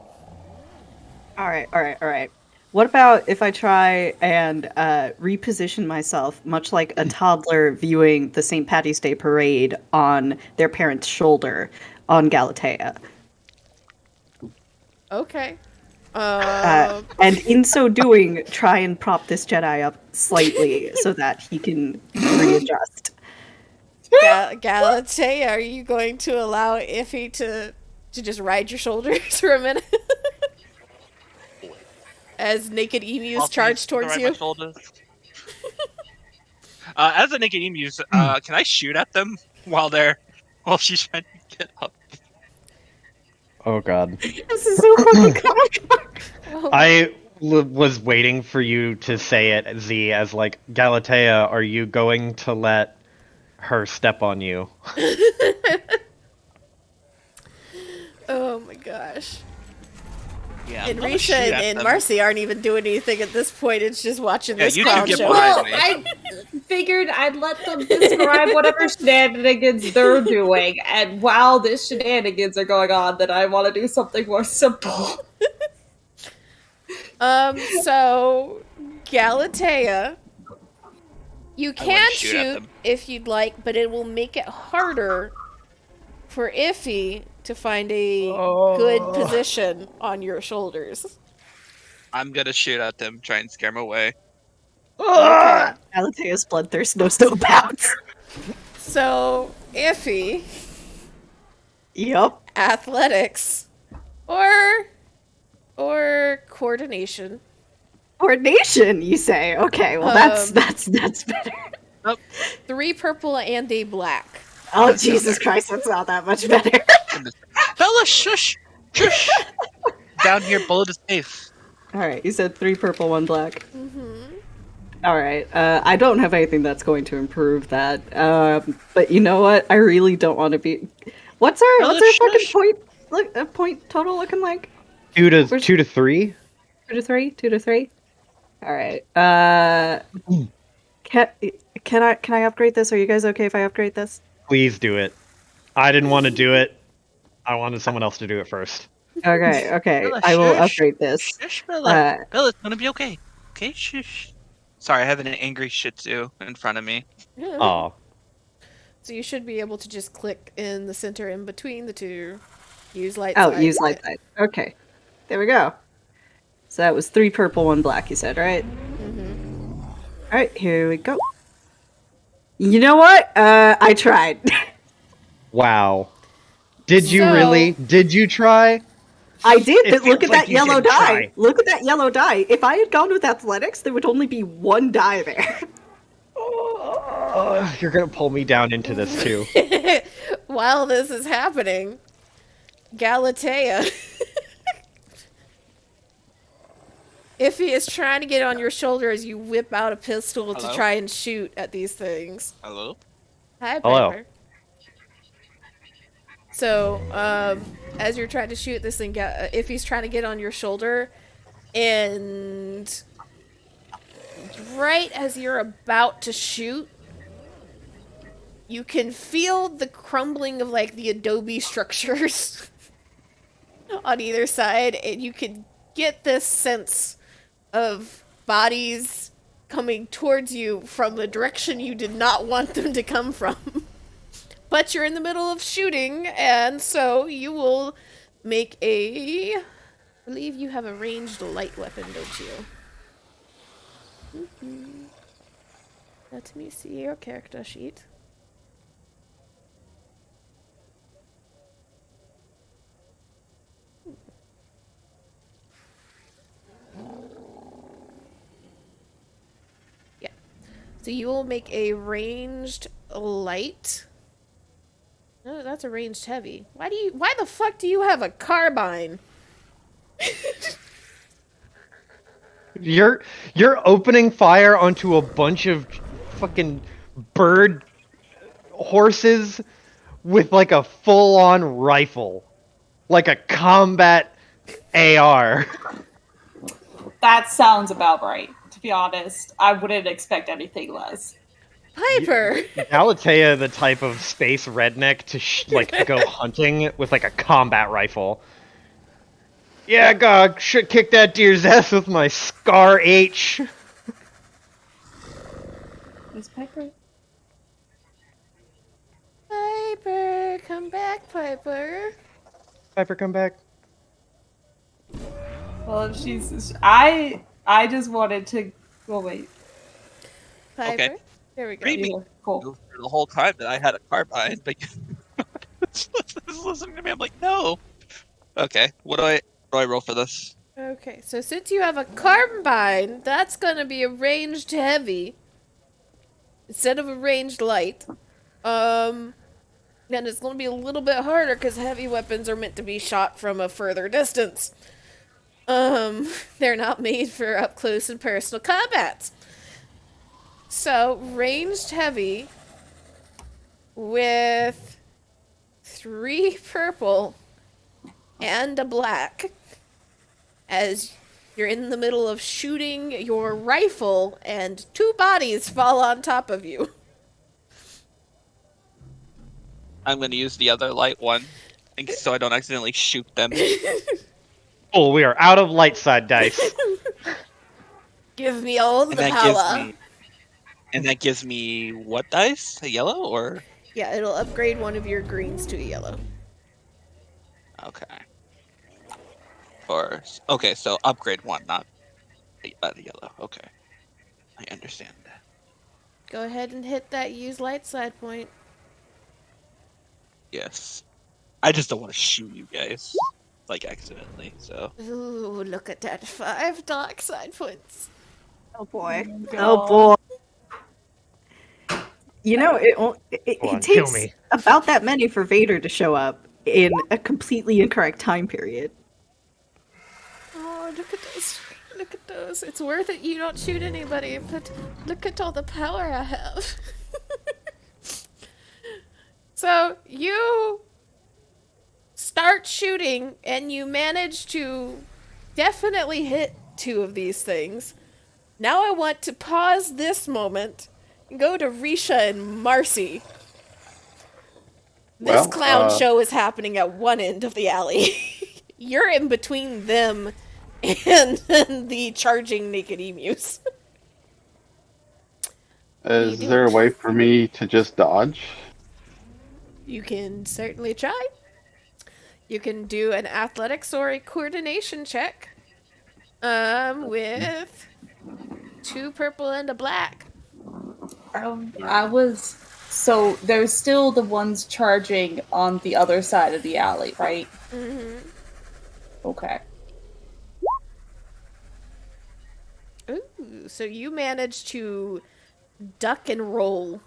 Alright. What about if I try and reposition myself, much like a toddler viewing the St. Patty's Day parade on their parent's shoulder on Galatea? Okay. And in so doing, try and prop this Jedi up slightly so that he can readjust. Galatea, are you going to allow Iffy to just ride your shoulders for a minute? As naked emus charge towards you. As the naked emus, can I shoot at them while she's trying to get up? Oh god. This is so fucking comic. I was waiting for you to say it, Z, as like, Galatea, are you going to let her step on you? Oh my gosh. Yeah, And Risha and Marcy aren't even doing anything at this point. It's just watching this you clown get show. behind Well, me. I figured I'd let them describe whatever shenanigans they're doing, and while this shenanigans are going on, then I want to do something more simple. So Galatea, you can shoot at shoot them. if you'd like, but it will make it harder for Iffy to find a good position on your shoulders. I'm gonna shoot at them, try and scare them away. Okay. Galatea's bloodthirst knows no bounds. So Iffy, Yup. athletics, or coordination. Coordination, you say? Okay, well that's better. 3 purple and a black. Oh Jesus Christ, that's not that much better. Fella, shush! Shush! Down here below the safe. Alright, you said 3 purple, 1 black. Alright, I don't have anything that's going to improve that. But you know what? I really don't want to be. What's our fucking point total looking like? 2 to 3? 2 to 3? 2 to 3? Alright. Can I upgrade this? Are you guys okay if I upgrade this? Please do it. I didn't want to do it. I wanted someone else to do it first. Okay. Bella, I will shush. upgrade this. Shush, Bella. Bella, it's gonna be okay. Okay, shush. Sorry, I have an angry Shih Tzu in front of me. Oh. So you should be able to just click in the center in between the two. Use light Oh, side. use light side. Okay. There we go. So that was 3 purple, 1 black, you said, right? Alright, here we go. You know what? I tried. Wow. Did you So- really? Did you try? I did, It but look feels at like that you yellow didn't die. try. Look at that yellow die. If I had gone with athletics, there would only be one die there. You're gonna pull me down into this too. While this is happening, Galatea, if he is trying to get on your shoulder as you whip out a pistol to Hello? try and shoot at these things. Hello? Hi, Hello. Piper. So, as you're trying to shoot this thing, if he's trying to get on your shoulder, and right as you're about to shoot, you can feel the crumbling of like the adobe structures on either side, and you can get this sense of bodies coming towards you from the direction you did not want them to come from. But you're in the middle of shooting, and so you will make a... I believe you have a ranged light weapon, don't you? Let me see your character sheet. Yeah. So you will make a ranged light. No, that's a ranged heavy. Why the fuck do you have a carbine? You're opening fire onto a bunch of fucking bird horses with like a full-on rifle, like a combat AR. That sounds about right. To be honest, I wouldn't expect anything less. Piper! Galatea, the type of space redneck to like go hunting with like a combat rifle. Yeah, God, should kick that deer's ass with my Scar H. Miss Piper? Piper, come back, Piper. Piper, come back. Well, I just wanted to. Well, wait. Piper. Okay. There we go. Read me. Yeah, cool. For the whole time that I had a carbine, but listening to me, I'm like, no. Okay, what do I roll for this? Okay, so since you have a carbine, that's gonna be a ranged heavy instead of a ranged light. And it's gonna be a little bit harder because heavy weapons are meant to be shot from a further distance. They're not made for up close and personal combat. So, ranged heavy with 3 purple and a black as you're in the middle of shooting your rifle and 2 bodies fall on top of you. I'm going to use the other light one, so I don't accidentally shoot them. Oh, we are out of light side dice. Give me all the And that power. gives me what dice? A yellow or? Yeah, it'll upgrade one of your greens to a yellow. Okay. Okay, so upgrade one, not the yellow. Okay, I understand that. Go ahead and hit that use light side point. Yes, I just don't want to shoot you guys like accidentally. So Ooh, look at that 5 dark side points. Oh boy. God. Oh boy. You know, Go it on, takes kill me. about that many for Vader to show up in a completely incorrect time period. Oh, look at those. Look at those. It's worth it you don't shoot anybody, but look at all the power I have. So, you start shooting, and you manage to definitely hit 2 of these things. Now I want to pause this moment and go to Risha and Marcy. This Well, clown show is happening at one end of the alley. You're in between them and the charging naked emus. Is there a way for me to just dodge? You can certainly try. You can do an athletics or a coordination check. With 2 purple and a black. So there's still the ones charging on the other side of the alley, right? Mm-hmm. Okay. Ooh, so you manage to duck and roll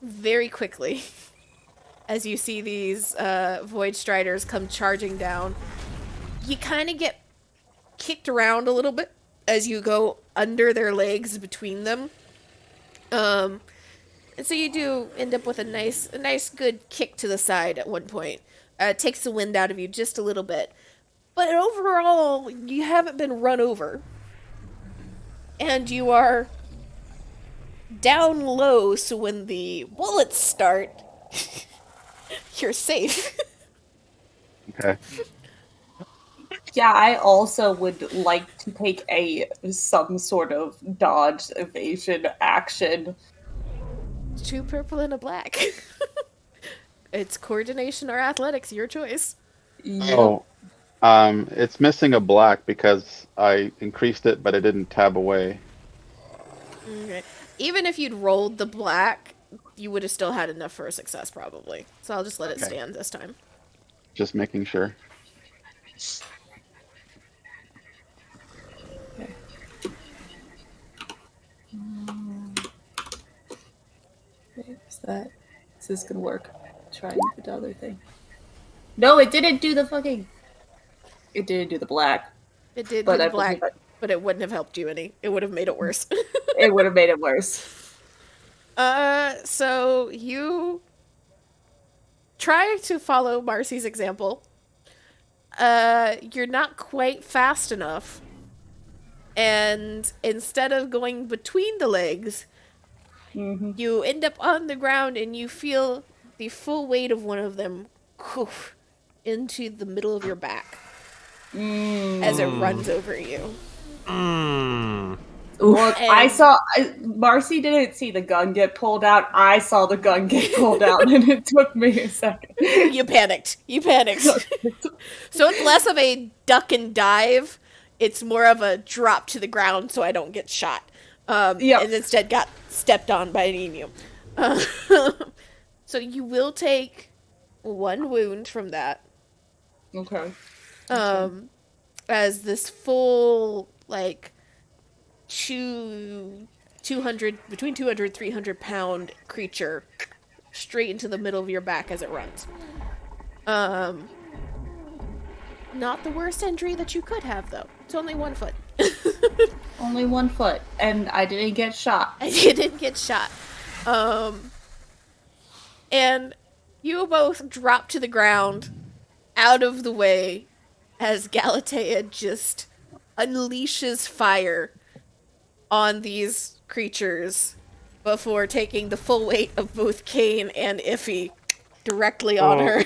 very quickly as you see these Void Striders come charging down. You kind of get kicked around a little bit as you go under their legs between them. And so you do end up with a nice good kick to the side at one point. It takes the wind out of you just a little bit. But overall, you haven't been run over. And you are down low, so when the bullets start, you're safe. Okay. Yeah, I also would like to take some sort of dodge evasion action. 2 purple and a black. It's coordination or athletics, your choice. Oh, it's missing a black because I increased it, but I didn't tab away. Okay. Even if you'd rolled the black, you would have still had enough for a success, probably. So I'll just let it Okay. stand this time. Just making sure. Is that? Is this gonna work? Try the other thing. No, it didn't do the fucking. It didn't do the black. It did But do I the black, believe but it wouldn't have helped you any. It would have made it worse. it would have made it worse. So you try to follow Marcy's example. You're not quite fast enough. And instead of going between the legs, you end up on the ground and you feel the full weight of one of them into the middle of your back as it runs over you. Look, I And- saw Marcy didn't see the gun get pulled out. I saw the gun get pulled out, and it took me a second. You panicked. So it's less of a duck and dive. It's more of a drop to the ground so I don't get shot. Yep. And instead got stepped on by an emu. So you will take 1 wound from that. Okay. As this full, between 200 300 pound creature straight into the middle of your back as it runs. Not the worst injury that you could have, though. It's only 1 foot. Only 1 foot, and I didn't get shot. You didn't get shot. And you both drop to the ground, out of the way, as Galatea just unleashes fire on these creatures before taking the full weight of both Kane and Iffy directly on her.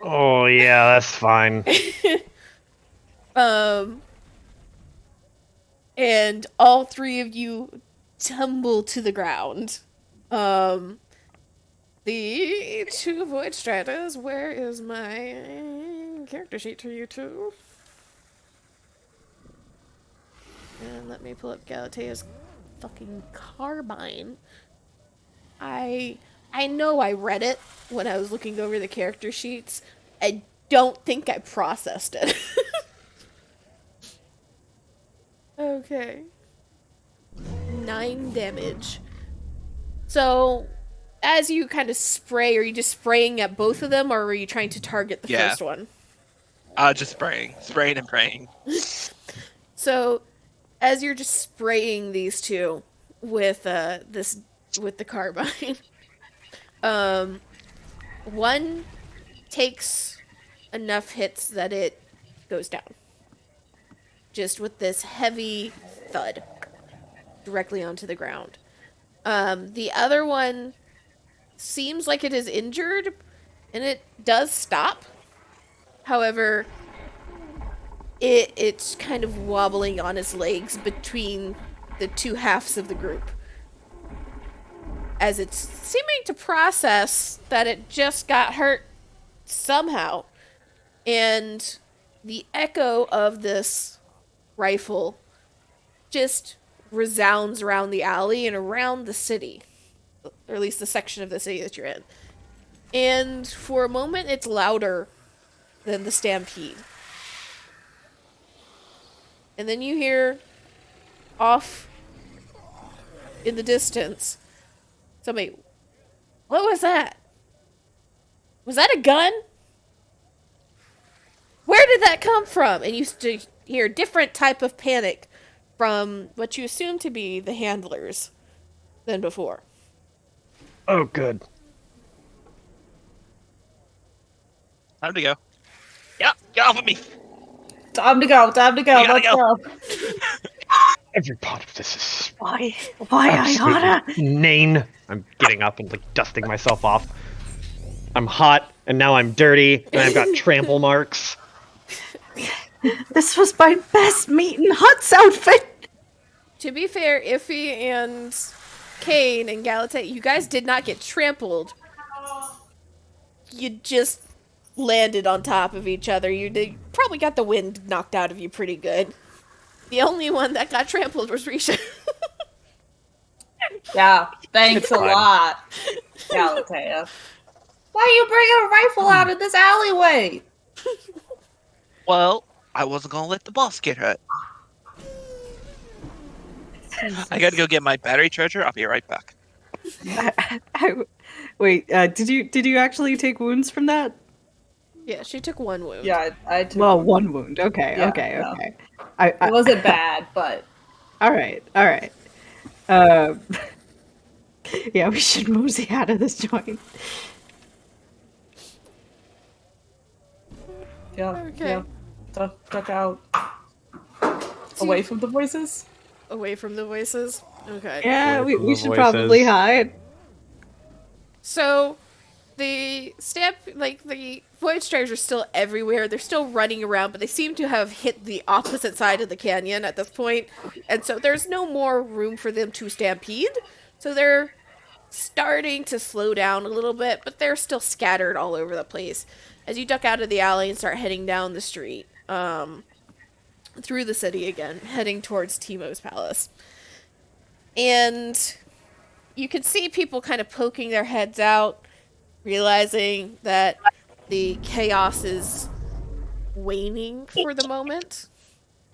Oh yeah, that's fine. And all 3 of you tumble to the ground. The 2 Void Striders, where is my character sheet for you two? And let me pull up Galatea's fucking carbine. I know I read it when I was looking over the character sheets. I don't think I processed it. Okay. 9 damage. So, as you kind of spray, are you just spraying at both of them, or are you trying to target the first one? Just spraying and praying. So, as you're just spraying these 2 with with the carbine, one takes enough hits that it goes down. Just with this heavy thud directly onto the ground. The other one seems like it is injured, and it does stop. However, it's kind of wobbling on its legs between the 2 halves of the group, as it's seeming to process that it just got hurt somehow. And the echo of this rifle just resounds around the alley and around the city, or at least the section of the city that you're in. And for a moment, it's louder than the stampede. And then you hear off in the distance somebody, what was that? Was that a gun? Where did that come from? And you hear a different type of panic from what you assume to be the handlers than before. Oh, good. Time to go. Yeah, get off of me. Time to go. Time to go. We gotta Let's go. Every part of this is Why, absolutely Ayana? inane. I'm getting up and like dusting myself off. I'm hot, and now I'm dirty, and I've got trample marks. This was my best meat and huts outfit. To be fair, Iffy and Kane and Galate, you guys did not get trampled. You just landed on top of each other. You probably got the wind knocked out of you pretty good. The only one that got trampled was Risha. Yeah. Thanks It's a fine. lot, Galatea. Why are you bringing a rifle out of this alleyway? Well, I wasn't gonna let the boss get hurt. I gotta go get my battery charger. I'll be right back. Wait, did you actually take wounds from that? Yeah, she took one wound. Yeah, I took. Well, one wound. Okay, Yeah, okay, no. okay. It wasn't bad, but All right, all right. Yeah, we should mosey out of this joint. yeah, Okay. yeah. Duck out. Away from the voices. Away from the voices. Okay. Yeah, Away from we the should probably voices. hide. So, the the Void Striders are still everywhere. They're still running around, but they seem to have hit the opposite side of the canyon at this point. And so there's no more room for them to stampede. So they're starting to slow down a little bit, but they're still scattered all over the place. As you duck out of the alley and start heading down the street, through the city again, heading towards Teimo's palace. And you can see people kind of poking their heads out, realizing that the chaos is waning for the moment.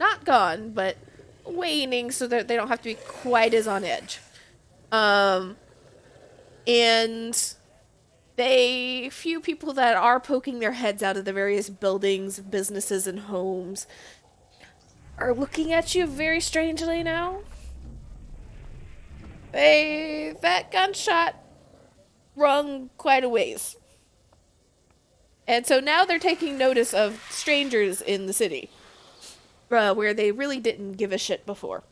Not gone, but waning so that they don't have to be quite as on edge. And few people that are poking their heads out of the various buildings, businesses, and homes are looking at you very strangely now. That gunshot rung quite a ways. And so now they're taking notice of strangers in the city, where they really didn't give a shit before.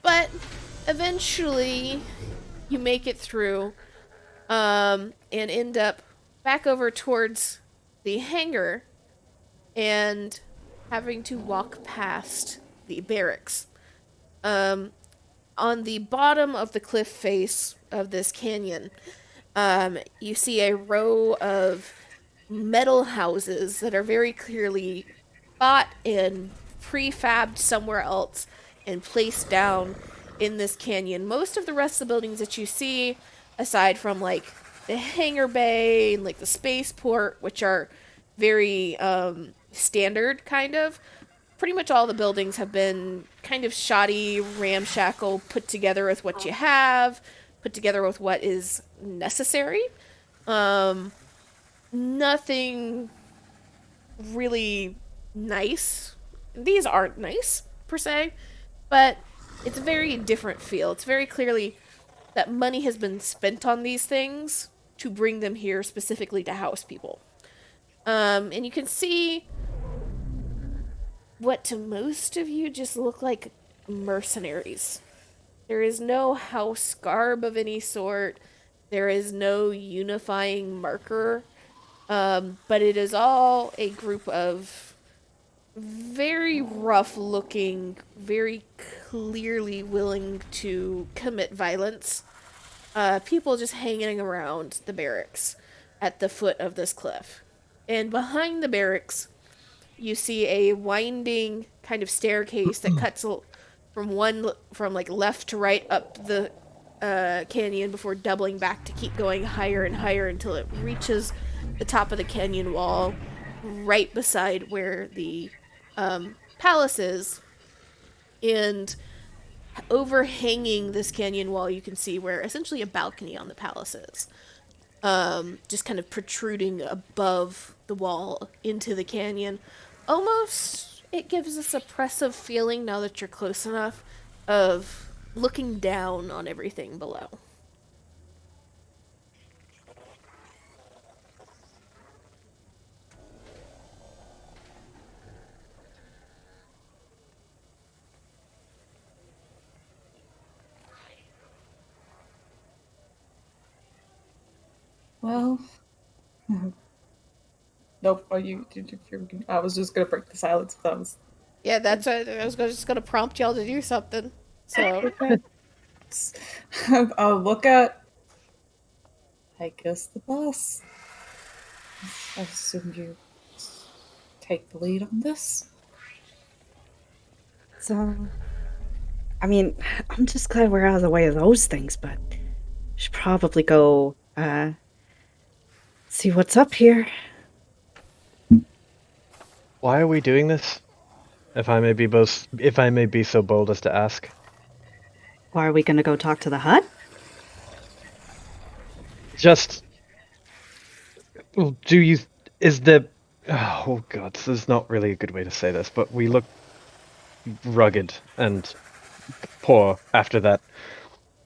But eventually, you make it through, and end up back over towards the hangar, and having to walk past the barracks. On the bottom of the cliff face of this canyon, you see a row of metal houses that are very clearly bought and prefabbed somewhere else and placed down in this canyon. Most of the rest of the buildings that you see, aside from like the hangar bay and like the spaceport, which are very standard kind of, pretty much all the buildings have been kind of shoddy, ramshackle, put together with what you have, put together with what is necessary. Nothing really nice. These aren't nice, per se, but it's a very different feel. It's very clearly that money has been spent on these things to bring them here specifically to house people. And you can see what to most of you just look like mercenaries. There is no house garb of any sort. There is no unifying marker. But it is all a group of very rough looking, very clearly willing to commit violence. People just hanging around the barracks at the foot of this cliff. And behind the barracks, you see a winding kind of staircase that cuts from like left to right up the canyon before doubling back to keep going higher and higher until it reaches the top of the canyon wall, right beside where the palace is. And overhanging this canyon wall, you can see where essentially a balcony on the palace is. Just kind of protruding above the wall into the canyon. Almost, it gives this oppressive feeling now that you're close enough of looking down on everything below. Well, nope. I was just gonna break the silence. That was Yeah, that's what I was just gonna prompt y'all to do something. So okay. I'll look at, I guess, the boss. I assume you take the lead on this. So, I mean, I'm just glad we're out of the way of those things, but should probably go see what's up here. Why are we doing this? If I may be so bold as to ask. Why are we gonna go talk to the hut? Just do you is the oh god, this is not really a good way to say this, but we look rugged and poor after that.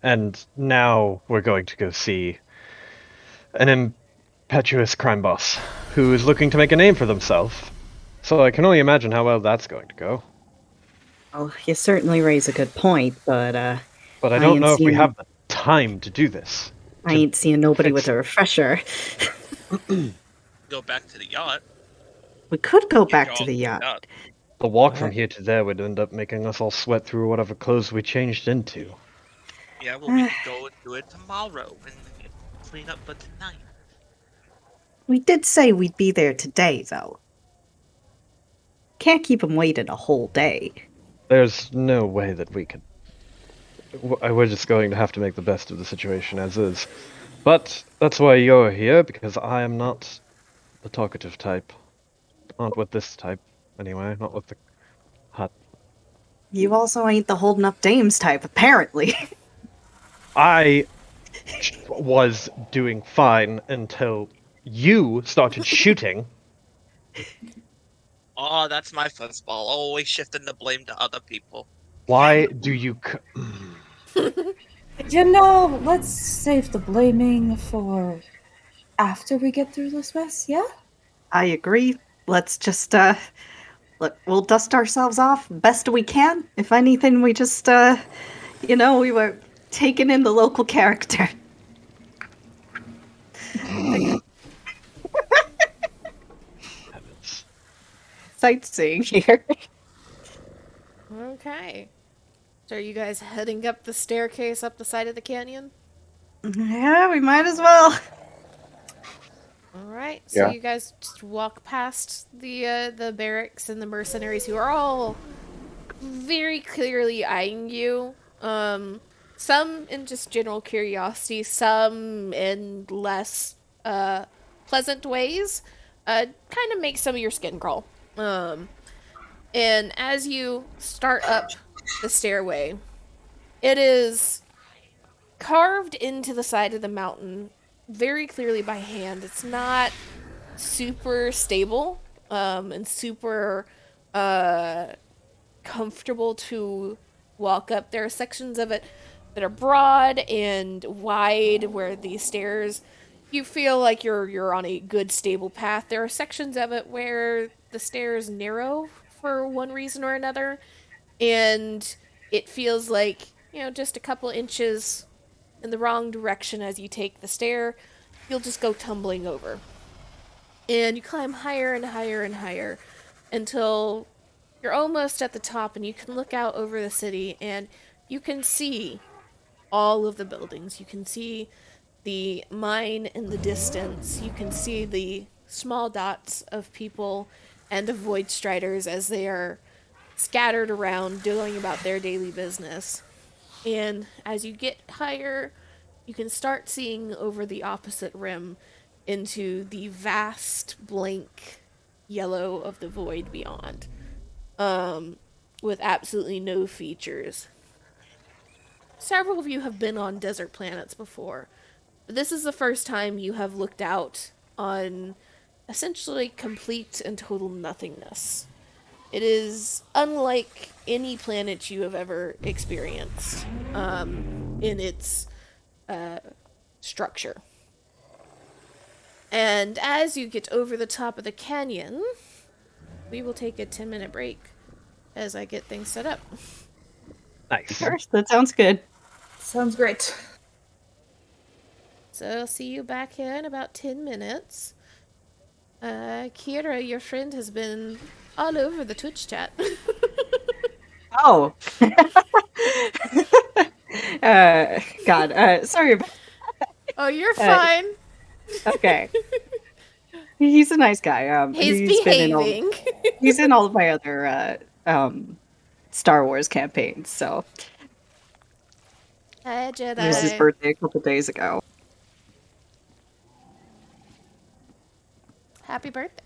And now we're going to go see an impetuous crime boss who is looking to make a name for themselves. So I can only imagine how well that's going to go. Well, you certainly raise a good point, but But I I don't ain't know if we seeing have the time to do this. I ain't seeing nobody with a refresher. Go back to the yacht. We could go Get back you to all the cleaned yacht. up. The walk from here to there would end up making us all sweat through whatever clothes we changed into. Yeah, well, we could go and do it tomorrow and clean up for tonight. We did say we'd be there today, though. Can't keep him waiting a whole day. There's no way that we could. We're just going to have to make the best of the situation as is. But that's why you're here, because I am not the talkative type. Not with this type, anyway. Not with the hut. You also ain't the holding up dames type, apparently. I was doing fine until you started shooting. Oh, that's my fuzzball. Always shifting the blame to other people. Why do you? Let's save the blaming for after we get through this mess, yeah? I agree. Let's just, look, we'll dust ourselves off best we can. If anything, we just, we were taking in the local character. Sightseeing here. okay. So are you guys heading up the staircase up the side of the canyon? Yeah, we might as well. All right. So Yeah. you guys just walk past the barracks and the mercenaries who are all very clearly eyeing you. Some in just general curiosity, some in less pleasant ways. Kind of make some of your skin crawl. And as you start up the stairway, it is carved into the side of the mountain very clearly by hand. It's not super stable and super comfortable to walk up. There are sections of it that are broad and wide where the stairs you feel like you're on a good stable path. There are sections of it where the stairs narrow for one reason or another and it feels like, just a couple inches in the wrong direction as you take the stair, you'll just go tumbling over. And you climb higher and higher and higher until you're almost at the top and you can look out over the city and you can see all of the buildings. You can see the mine in the distance. You can see the small dots of people and of void striders as they are scattered around doing about their daily business. And as you get higher, you can start seeing over the opposite rim into the vast blank yellow of the void beyond, with absolutely no features. Several of you have been on desert planets before, but this is the first time you have looked out on essentially complete and total nothingness. It is unlike any planet you have ever experienced in its structure. And as you get over the top of the canyon, we will take a 10-minute break as I get things set up. Nice. Sure, that sounds good. Sounds great. So I'll see you back here in about 10 minutes. Kira, your friend, has been all over the Twitch chat. Oh. God. Sorry about. Oh, you're fine. Okay. He's a nice guy. He's been in all. behaving. He's in all of my other Star Wars campaigns. So Hi, it was his Jedi. birthday a couple days ago. Happy birthday.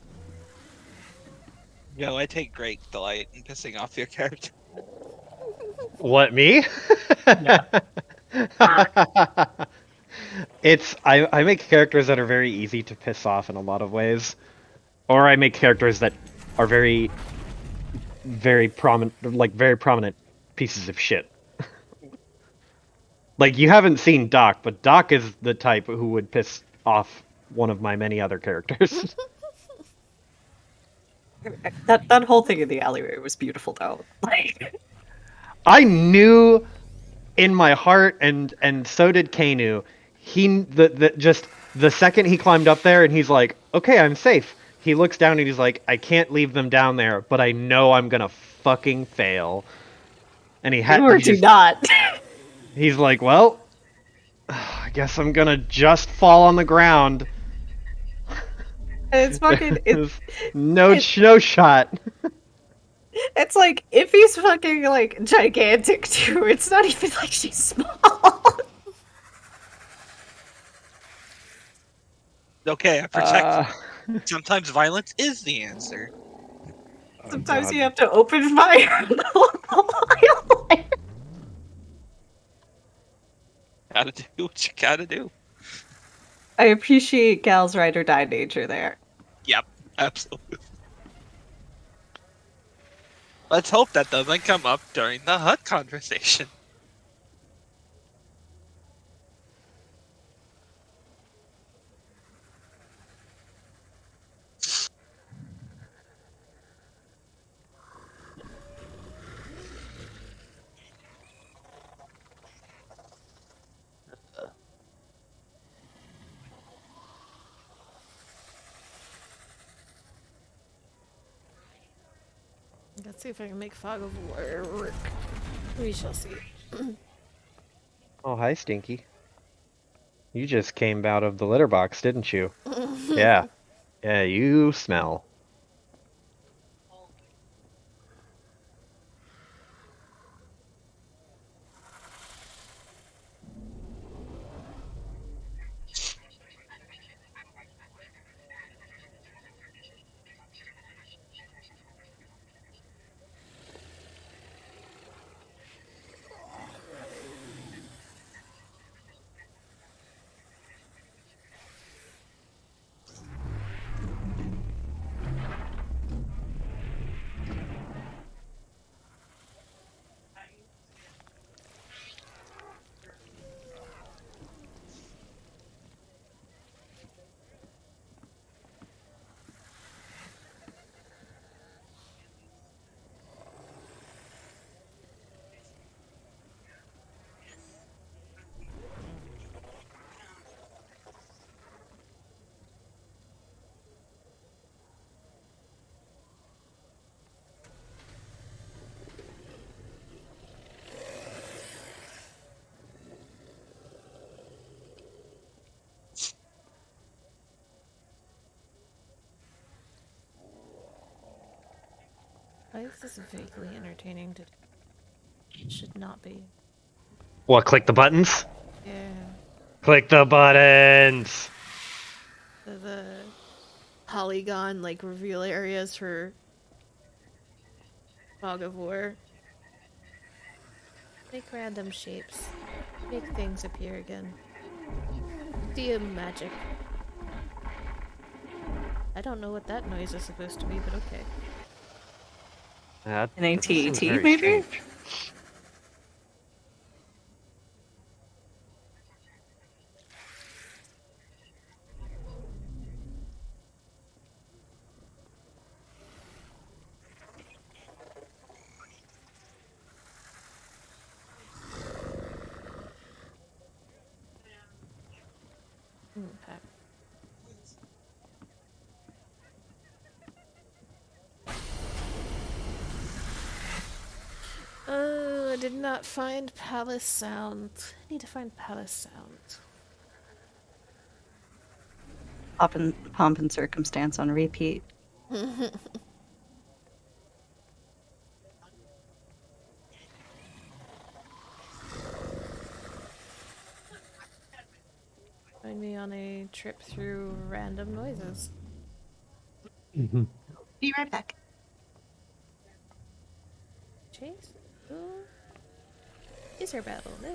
Yo, I take great delight in pissing off your character. What, me? I make characters that are very easy to piss off in a lot of ways, or I make characters that are very prominent pieces of shit. Like, you haven't seen Doc, but Doc is the type who would piss off one of my many other characters. That whole thing in the alleyway was beautiful, though. Like, I knew in my heart, and so did Kainu. Just the second he climbed up there, and he's like, "Okay, I'm safe." He looks down and he's like, "I can't leave them down there, but I know I'm gonna fucking fail." And or do not. he's like, "Well, I guess I'm gonna just fall on the ground." It's fucking. No shot. It's like if he's fucking like gigantic too. It's not even like she's small. Okay, I protect you. Sometimes violence is the answer. Sometimes you have to open fire. Gotta do what you gotta do. I appreciate Gal's ride or die nature there. Yep, absolutely. Let's hope that doesn't come up during the hut conversation. Let's see if I can make Fog of War work. We shall see. Oh, hi, Stinky. You just came out of the litter box, didn't you? Yeah. Yeah, you smell. Why is this vaguely entertaining to... It should not be. What, click the buttons? Yeah. Click the buttons! the polygon like reveal areas for Fog of War. Make random shapes. Make things appear again. See magic. I don't know what that noise is supposed to be, but okay. That An seems ATT, very maybe? strange. Okay. I did not find palace sound. I need to find palace sound. Pomp and circumstance on repeat. Join me on a trip through random noises. Be right back. Chase? Ooh. Laser battle. No.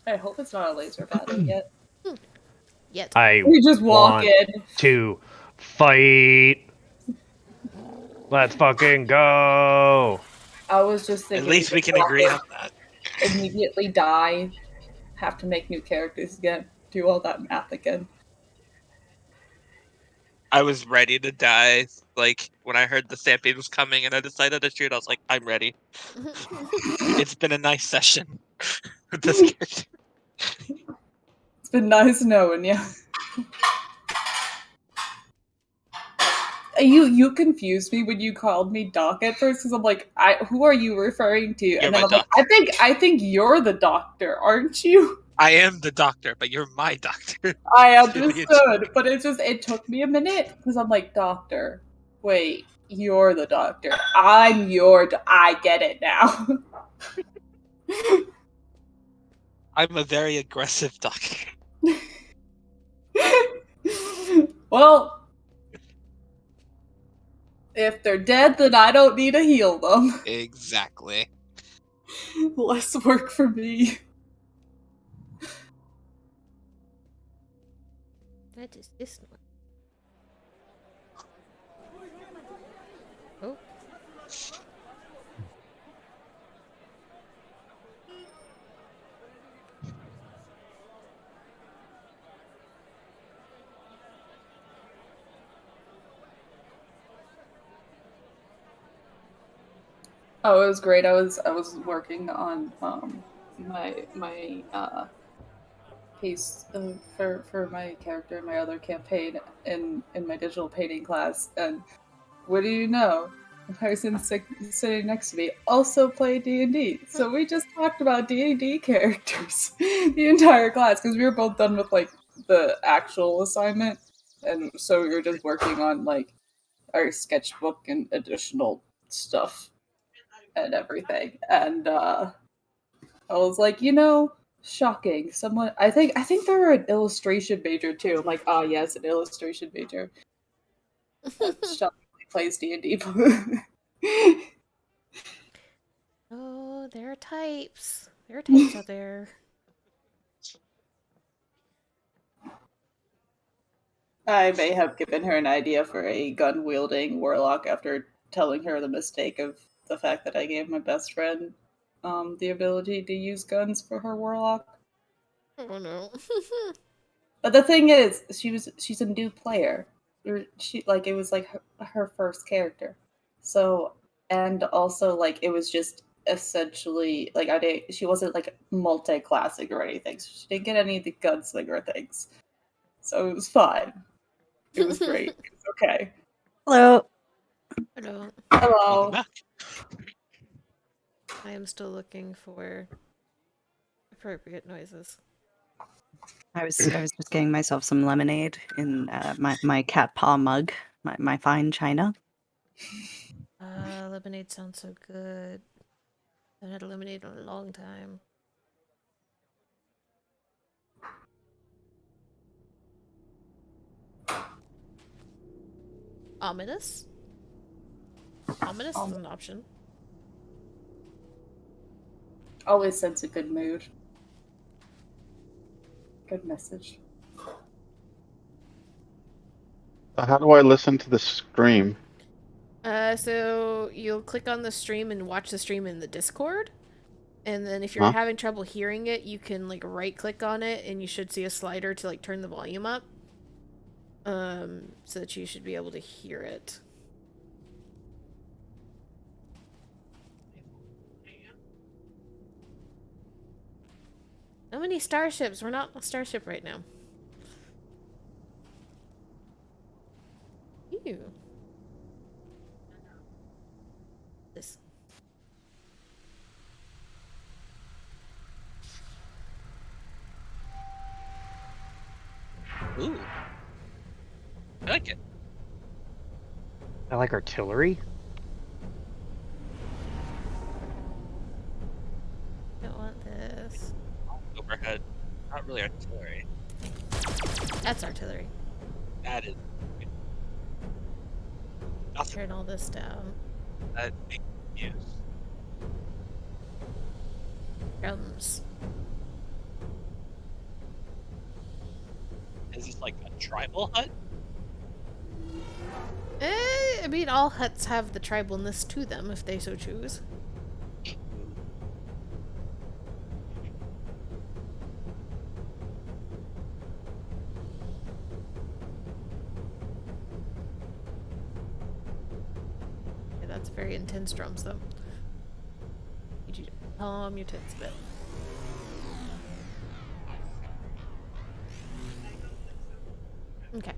I hope it's not a laser battle yet. Yet. I We just walk want in. to fight. Let's fucking go. I was just At thinking we least we just can walk agree in, on that. immediately die, have to make new characters again, do all that math again. I was ready to die. Like when I heard the stampede was coming and I decided to shoot, I was like, I'm ready. It's been a nice session with this character. It's been nice knowing you. You confused me when you called me Doc at first because I'm like, who are you referring to? You're And then my I'm like, doc. I think you're the doctor, aren't you? I am the doctor, but you're my doctor. I It's really understood, but it took me a minute because I'm like, doctor, wait, you're the doctor. I'm I get it now. I'm a very aggressive doctor. Well, if they're dead, then I don't need to heal them. Exactly. Less work for me. What is this one? Oh. Oh, it was great. I was working on my piece for my character in my other campaign in my digital painting class, and what do you know? The person sitting next to me also played D&D, so we just talked about D&D characters the entire class because we were both done with like the actual assignment, and so we were just working on like our sketchbook and additional stuff and everything. And I was like, shocking. Someone, I think they were an illustration major too. I'm like, ah, yes, an illustration major. Shockingly plays D&D. Oh, there are types. There are types out there. I may have given her an idea for a gun wielding warlock after telling her the mistake of the fact that I gave my best friend the ability to use guns for her warlock. Oh no. But the thing is, she's a new player. She like it was like her first character, so and also like it was just essentially like she wasn't like multi-classing or anything. So she didn't get any of the gunslinger things, so it was fine. It was great. It was okay. Hello. Hello. Welcome Hello. back. I am still looking for appropriate noises. I was just getting myself some lemonade in my cat paw mug, my fine china. Lemonade sounds so good. I haven't had lemonade in a long time. Ominous. Ominous is an option. Always sense a good mood. Good message. How do I listen to the stream? So you'll click on the stream and watch the stream in the Discord. And then if you're Huh? having trouble hearing it, you can like right click on it and you should see a slider to like turn the volume up. So that you should be able to hear it. How many starships? We're not a starship right now. Ew. This. Ooh. I like it. I like artillery. Don't want this. Overhead. Not really artillery. That's artillery. That is. Nothing Turn all this down. that makes use. Drums. Is this like a tribal hut? I mean, all huts have the tribalness to them if they so choose. Yeah, that's very intense drums, though. Need you to calm your tits a bit. Okay.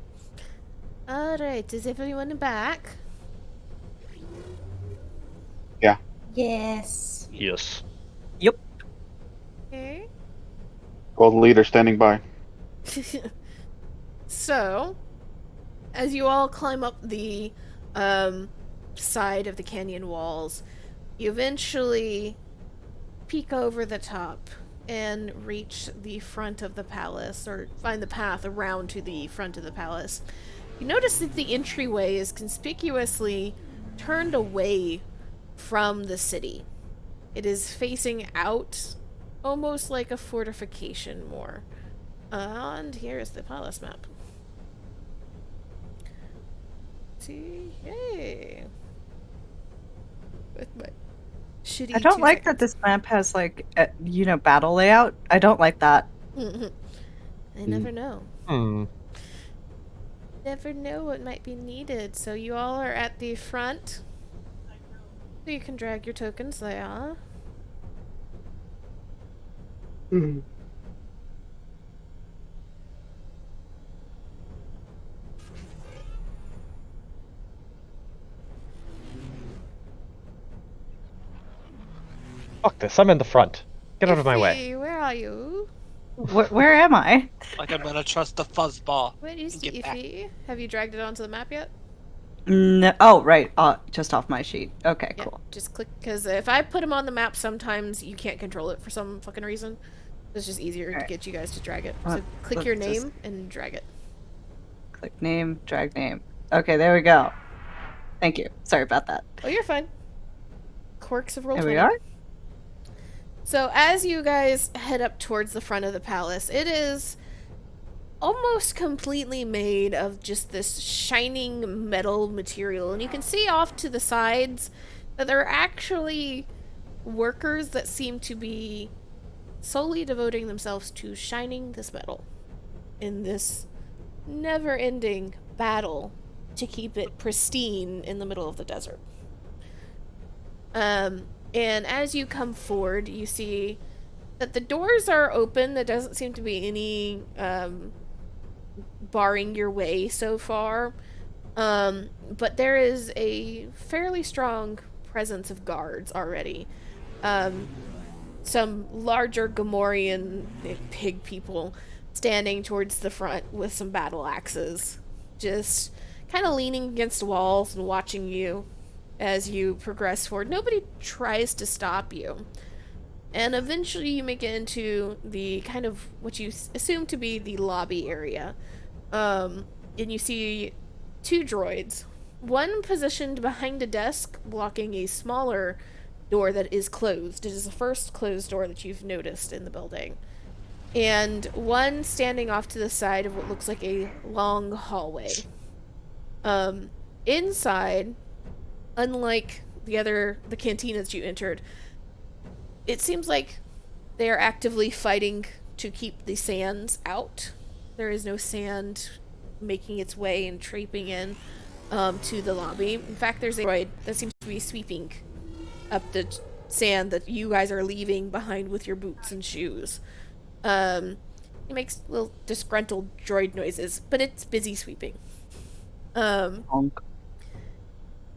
Alright, is everyone back? Yeah. Yes. Yes. Okay. Gold leader standing by. So, as you all climb up the side of the canyon walls, you eventually peek over the top and reach the front of the palace, or find the path around to the front of the palace. You notice that the entryway is conspicuously turned away from the city. It is facing out, almost like a fortification more. And here's the palace map. See, hey. With my shitty. I don't 2 like that seconds. this map has like battle layout. I don't like that. I never know. Hmm. Never know what might be needed. So you all are at the front. So you can drag your tokens there. Fuck this. I'm in the front. Get out of my way. Iffy, where are you? Where am I? Like I'm gonna trust the fuzzball. Where is and get back. Iffy? Have you dragged it onto the map yet? No. Oh, right. Just off my sheet. Okay, Yeah, cool. just click, because if I put him on the map, sometimes you can't control it for some fucking reason. It's just easier to Alright. get you guys to drag it. Uh, So click let's your just- name and drag it. Click name, drag name. Okay, there we go. Thank you. Sorry about that. Oh, you're fine. Quirks of roll There 20. we are. So as you guys head up towards the front of the palace, it is almost completely made of just this shining metal material. And you can see off to the sides that there are actually workers that seem to be solely devoting themselves to shining this metal in this never-ending battle to keep it pristine in the middle of the desert. And as you come forward, you see that the doors are open. There doesn't seem to be any barring your way so far. But there is a fairly strong presence of guards already. Some larger Gamorrean pig people standing towards the front with some battle axes, just kind of leaning against walls and watching you as you progress forward. Nobody tries to stop you. And eventually you make it into the kind of what you assume to be the lobby area. And you see 2 droids, one positioned behind a desk, blocking a smaller door that is closed. It is the first closed door that you've noticed in the building. And one standing off to the side of what looks like a long hallway. Um, Inside, unlike the cantina that you entered, it seems like they are actively fighting to keep the sands out. There is no sand making its way and traipsing in to the lobby. In fact, there's a droid that seems to be sweeping up the sand that you guys are leaving behind with your boots and shoes. It makes little disgruntled droid noises, but it's busy sweeping. Honk.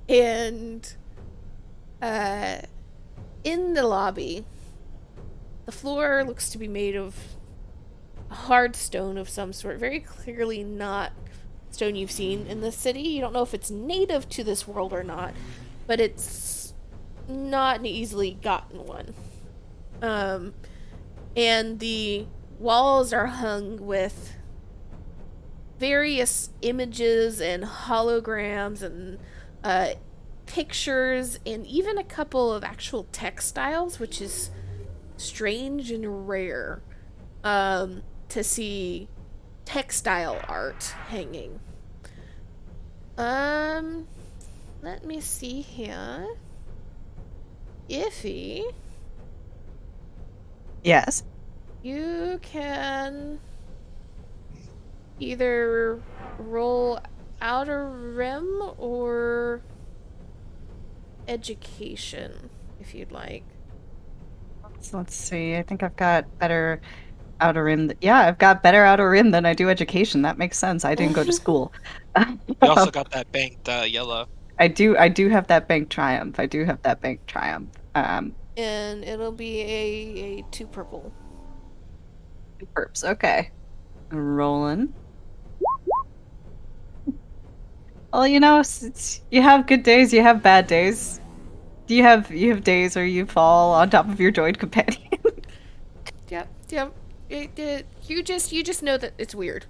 And in the lobby, the floor looks to be made of hard stone of some sort. Very clearly not stone you've seen in the city. You don't know if it's native to this world or not, but it's not an easily gotten one. And the walls are hung with various images and holograms and pictures and even a couple of actual textiles, which is strange and rare to see textile art hanging. Let me see here. Iffy, Yes. you can either roll outer rim or education if you'd like. So let's see. I think I've got better outer rim. Yeah, I've got better outer rim than I do education. That makes sense. I didn't go to school. You also got that banked yellow. I do have that bank triumph. I do have that bank triumph. And it'll be a 2 purple. Perps. Okay. Rolling. Well, you know, you have good days, you have bad days. You have days where you fall on top of your droid companion. Yep. You just know that it's weird.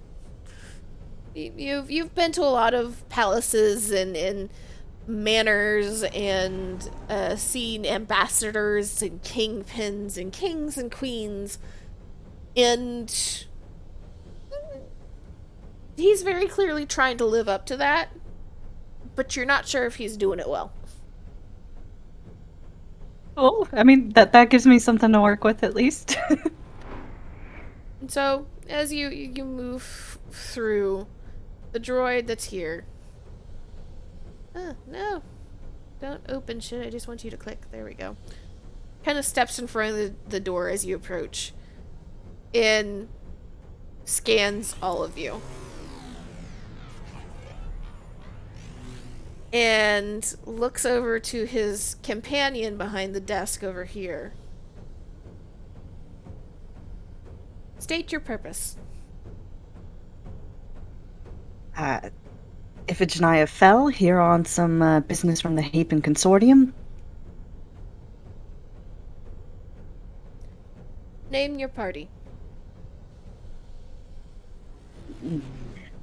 You've been to a lot of palaces and manors and seen ambassadors and kingpins and kings and queens, and he's very clearly trying to live up to that, but you're not sure if he's doing it well. Well, I mean that gives me something to work with at least. And so as you move through, the droid that's here. No. Don't open shit. I just want you to click. There we go. Kind of steps in front of the door as you approach and scans all of you. And looks over to his companion behind the desk over here. State your purpose. Iphigenia fell here on some business from the Hapen Consortium. Name your party.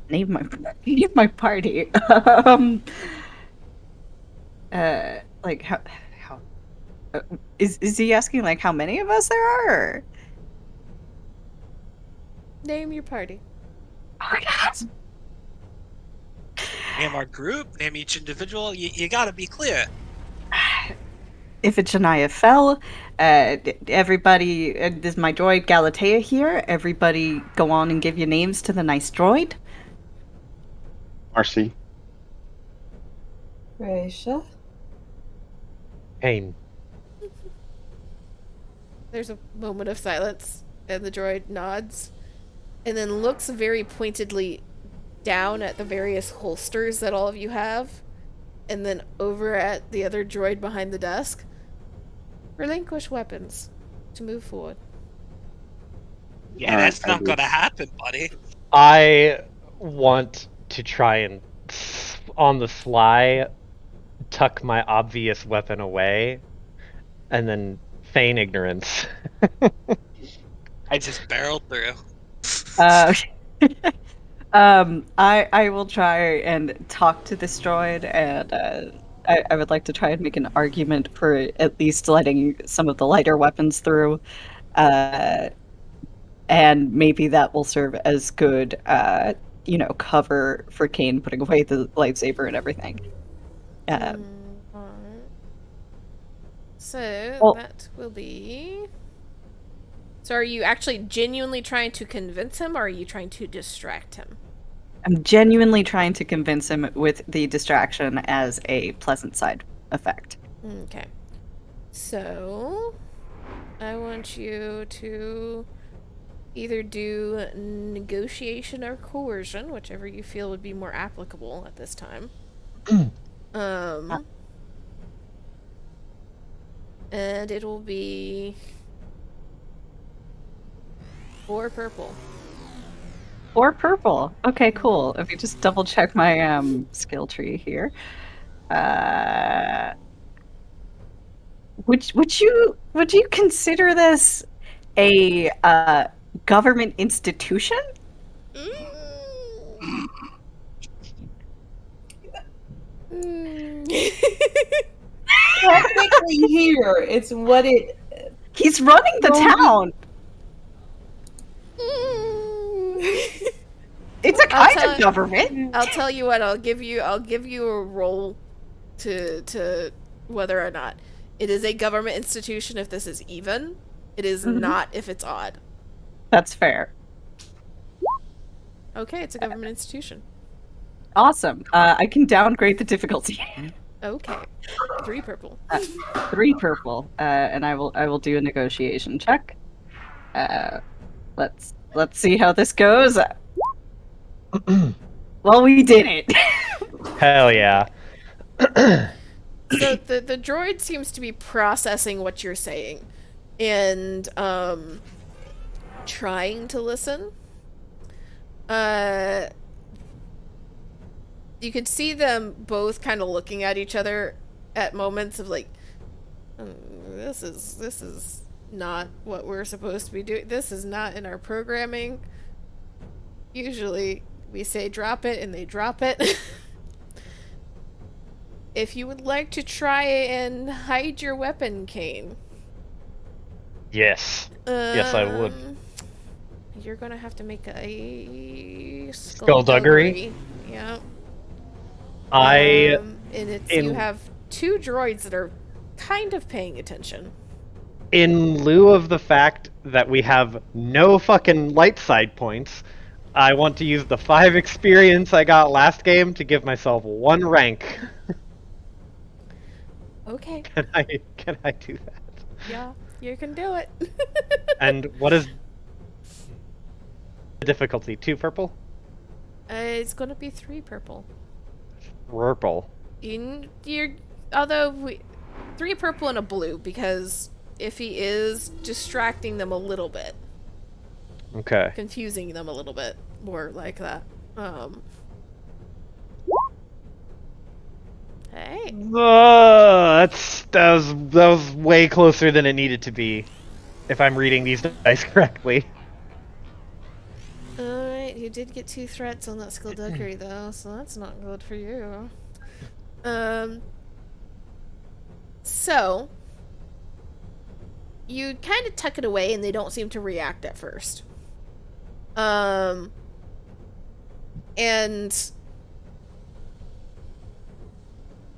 Name my party. Like how is he asking like how many of us there are? Or? Name your party. Oh my god. Name our group, name each individual. You gotta be clear. Iphigenia fell. Everybody, is my droid Galatea here? Everybody go on and give your names to the nice droid. Marcy. Gracia. Pain. There's a moment of silence, and the droid nods, and then looks very pointedly down at the various holsters that all of you have, and then over at the other droid behind the desk. Relinquish weapons to move forward. Yeah, Alright, that's I not do. gonna happen, buddy. I want to try and, on the sly, tuck my obvious weapon away, and then feign ignorance. I just barreled through. Uh, I will try and talk to this droid, and I would like to try and make an argument for at least letting some of the lighter weapons through, uh, and maybe that will serve as good, cover for Kane putting away the lightsaber and everything. Alright. So Well, that will be. So are you actually genuinely trying to convince him, or are you trying to distract him? I'm genuinely trying to convince him with the distraction as a pleasant side effect. Okay. So I want you to either do negotiation or coercion, whichever you feel would be more applicable at this time. And it'll be 4 purple. 4 purple. Okay, cool. Let me just double check my skill tree here. Would you consider this a government institution? Technically here, it's what it. He's running the town. It's a kind of government. I'll tell you what. I'll give you a roll to whether or not it is a government institution. If this is even, it is not if it's odd. That's fair. Okay, it's a government institution. Awesome. I can downgrade the difficulty. Okay, 3 purple. 3 purple, and I will do a negotiation check. Let's see how this goes. Well, we did it. Hell yeah. So the droid seems to be processing what you're saying, and trying to listen. You could see them both kind of looking at each other at moments of like, this is not what we're supposed to be doing. This is not in our programming. Usually we say drop it and they drop it. If you would like to try and hide your weapon, Kane. Yes. Yes, I would. You're gonna have to make a Skullduggery? Yeah. I and it's you have 2 droids that are kind of paying attention. In lieu of the fact that we have no fucking light side points, I want to use the 5 experience I got last game to give myself 1 rank. Okay. Can I do that? Yeah, you can do it. And what is the difficulty? 2 purple? It's gonna be 3 purple. Purple. Although 3 purple and a blue, because if he is distracting them a little bit. Okay. Confusing them a little bit, more like that. Hey. That was way closer than it needed to be, if I'm reading these dice correctly. Alright, you did get 2 threats on that skullduggery though, so that's not good for you. So you kind of tuck it away and they don't seem to react at first. And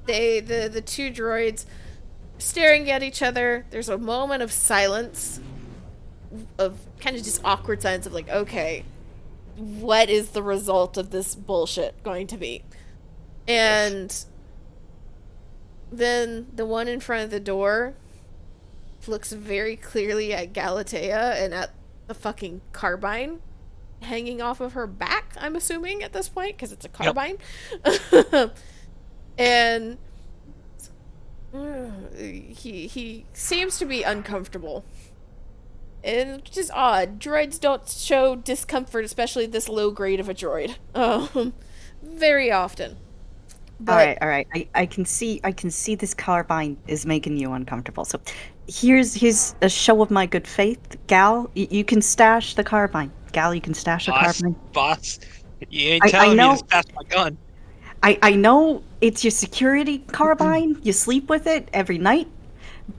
the 2 droids staring at each other. There's a moment of silence, of kind of just awkward silence of like, okay, what is the result of this bullshit going to be? And then the one in front of the door looks very clearly at Galatea and at the fucking carbine hanging off of her back, I'm assuming at this point, because it's a carbine. Yep. And he seems to be uncomfortable. And it's just odd. Droids don't show discomfort, especially this low grade of a droid. Very often. But All right. I can see this carbine is making you uncomfortable. So here's a show of my good faith, Gal. You can stash the carbine. Gal, you can stash the carbine. Boss, You ain't I telling me know. to stash my gun. I know it's your security carbine. You sleep with it every night.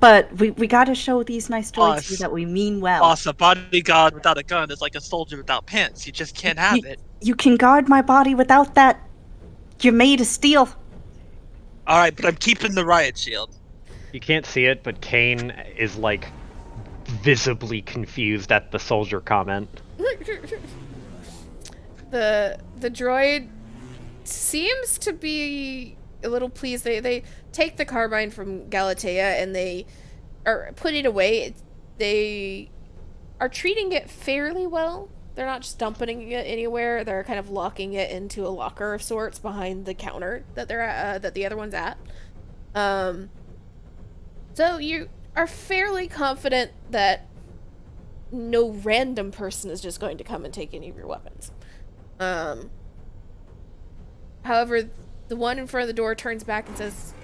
But we gotta show these nice droids here Boss, that we mean well. boss, a bodyguard without a gun is like a soldier without pants. You just can't have You, it. you can guard my body without that. You're made of steel. All right, but I'm keeping the riot shield. You can't see it, but Kane is like visibly confused at the soldier comment. The droid seems to be a little pleased. They take the carbine from Galatea and they put it away. They are treating it fairly well. They're not just dumping it anywhere. They're kind of locking it into a locker of sorts behind the counter that they're at, that the other one's at. So you are fairly confident that no random person is just going to come and take any of your weapons. However, the one in front of the door turns back and says,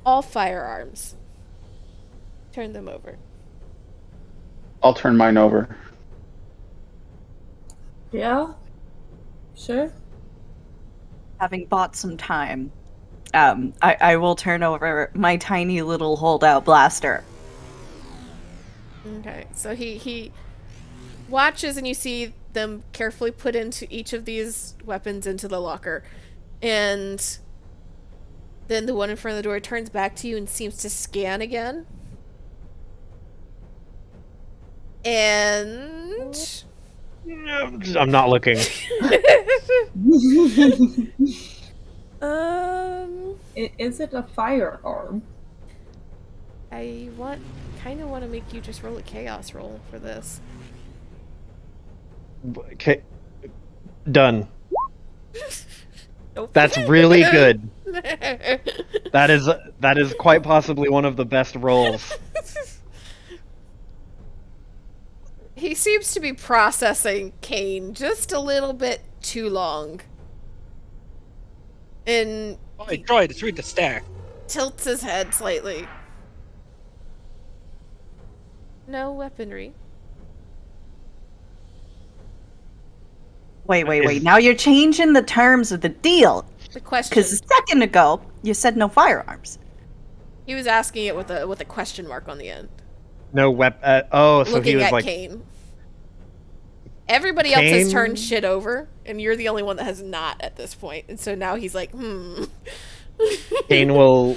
"All firearms. Turn them over." I'll turn mine over. Yeah? Sure. Having bought some time, I will turn over my tiny little holdout blaster. Okay, so he watches and you see them carefully put into each of these weapons into the locker. And then the one in front of the door turns back to you and seems to scan again. And I'm not looking. Is it a firearm? I kind of want to make you just roll a chaos roll for this. Okay. Done. Nope. That's really good. That is quite possibly one of the best rolls. He seems to be processing Kane just a little bit too long. And Oh, droid, it's read the stare. tilts his head slightly. No weaponry. Wait. Now you're changing the terms of the deal. The question. Because a second ago, you said no firearms. He was asking it with a question mark on the end. No oh, so Looking he was at like Kane. Everybody else has Kane? turned shit over, and you're the only one that has not at this point. And so now he's like, Kane he'll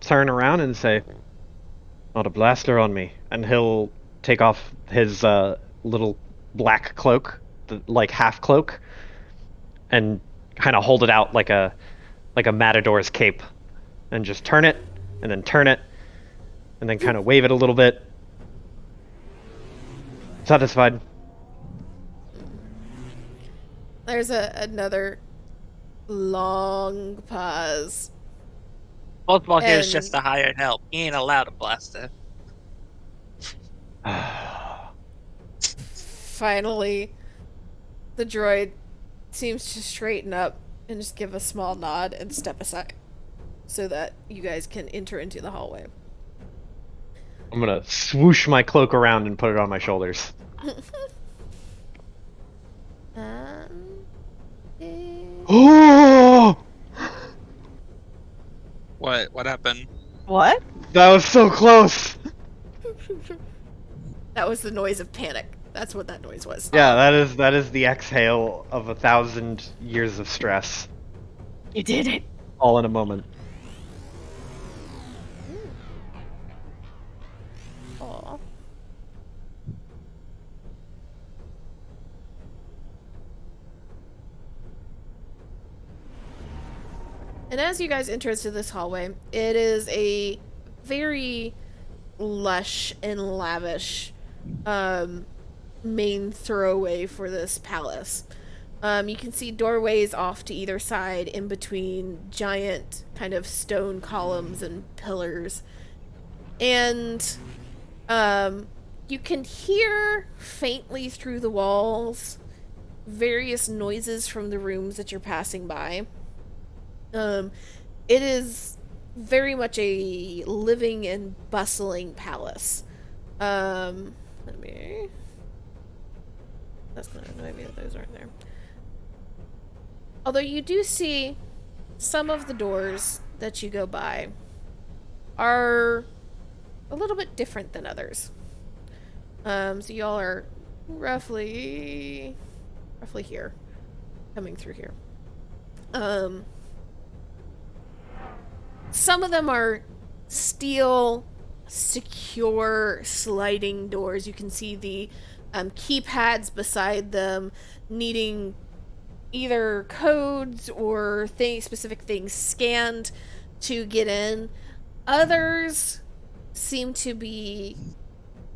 turn around and say, "Not a blaster on me," and he'll take off his little black cloak, like half cloak, and kind of hold it out like a matador's cape, and just turn it, and then turn it, and then kind of wave it a little bit. Satisfied. There's another long pause. Multiple here is And- just a hired help. He ain't allowed a blaster. Finally, the droid seems to straighten up and just give a small nod and step aside so that you guys can enter into the hallway. I'm gonna swoosh my cloak around and put it on my shoulders. Oh! What happened? What? That was so close. That was the noise of panic. That's what that noise was. Yeah, that is the exhale of 1,000 years of stress, You did it. all in a moment. Aw. And as you guys enter into this hallway, it is a very lush and lavish main thoroughway for this palace. You can see doorways off to either side in between giant kind of stone columns and pillars. And you can hear faintly through the walls various noises from the rooms that you're passing by. It is very much a living and bustling palace. Let me... That's not... Maybe those aren't there. Although you do see some of the doors that you go by are a little bit different than others. So y'all are roughly here, coming through here. Some of them are steel, secure sliding doors. You can see the keypads beside them, needing either codes or specific things scanned to get in. Others seem to be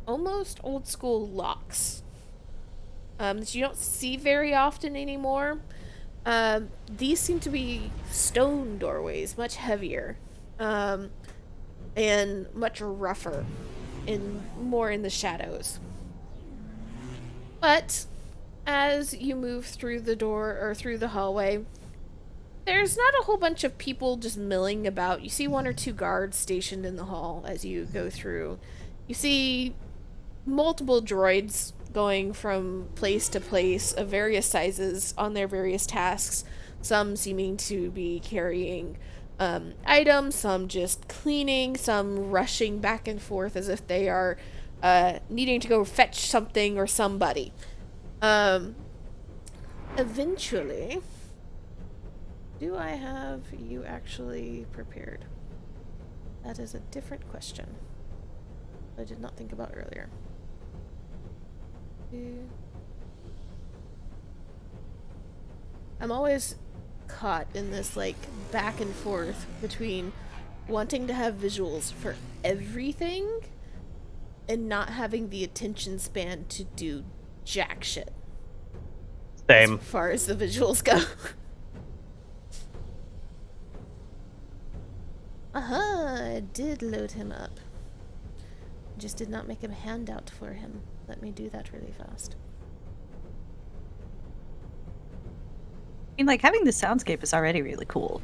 almost old school locks that you don't see very often anymore. These seem to be stone doorways, much heavier, and much rougher, and more in the shadows. But as you move through the door or through the hallway, there's not a whole bunch of people just milling about. You see one or two guards stationed in the hall as you go through. You see multiple droids going from place to place of various sizes on their various tasks, some seeming to be carrying items, some just cleaning, some rushing back and forth as if they are needing to go fetch something or somebody. Eventually, do I have you actually prepared? That is a different question I did not think about earlier. I'm always caught in this like back and forth between wanting to have visuals for everything and not having the attention span to do jack shit. Same. As far as the visuals go. I did load him up. Just did not make a handout for him. Let me do that really fast. I mean, like, having the soundscape is already really cool.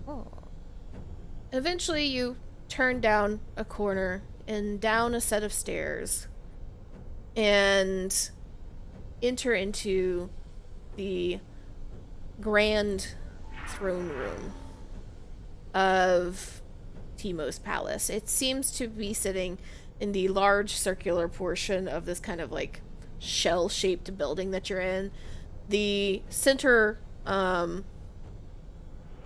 Oh. Eventually you turn down a corner and down a set of stairs and enter into the grand throne room of Timos Palace. It seems to be sitting in the large circular portion of this kind of like shell-shaped building that you're in. The center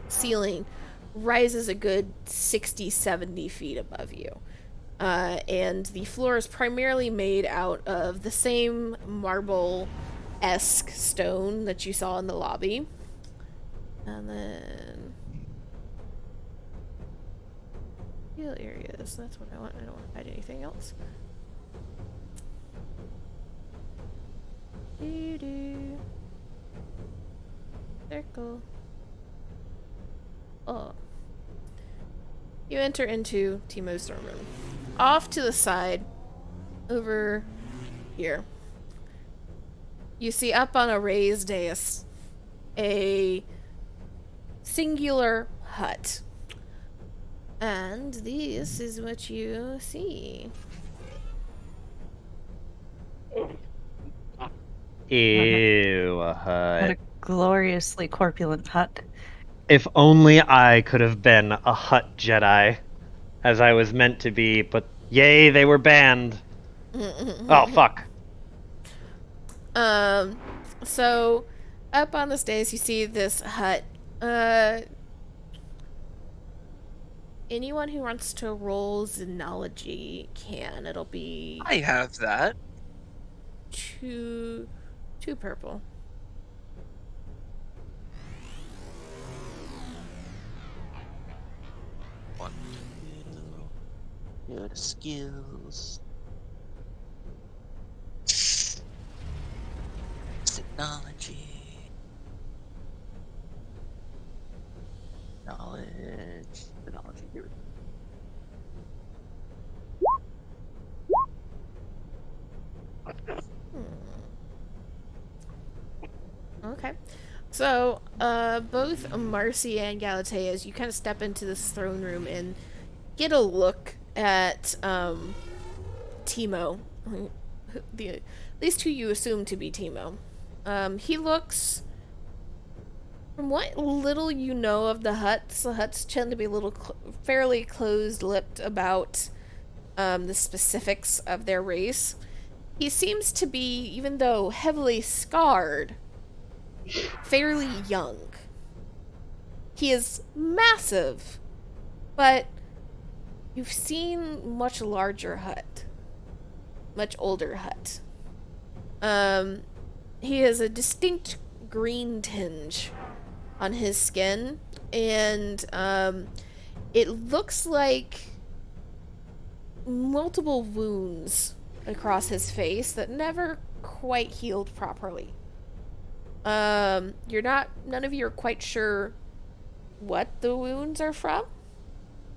ceiling rises a good 60-70 feet above you. And the floor is primarily made out of the same marble-esque stone that you saw in the lobby. And then heal areas. That's what I want. I don't want to hide anything else. Doo-doo. Circle. Oh. You enter into Timo's throne room. Off to the side, over here, you see up on a raised dais a singular hut. And this is what you see. Ew, a What hut. a gloriously corpulent hut. If only I could have been a hut Jedi, as I was meant to be, but yay, they were banned. Oh, fuck. So up on the stairs you see this hut. Anyone who wants to roll Xenology can. It'll be I have that. two purple. One, two. Good skills. Technology. Knowledge. Technology. Here we go. Okay. So, both Marcy and Galatea, as you kind of step into this throne room and get a look at Timo, these two you assume to be Timo. He looks, from what little you know of the Huts tend to be a little fairly closed-lipped about the specifics of their race. He seems to be, even though heavily scarred, fairly young. He is massive, but you've seen much larger Hut, much older Hut. He has a distinct green tinge on his skin, and it looks like multiple wounds across his face that never quite healed properly. None of you are quite sure what the wounds are from.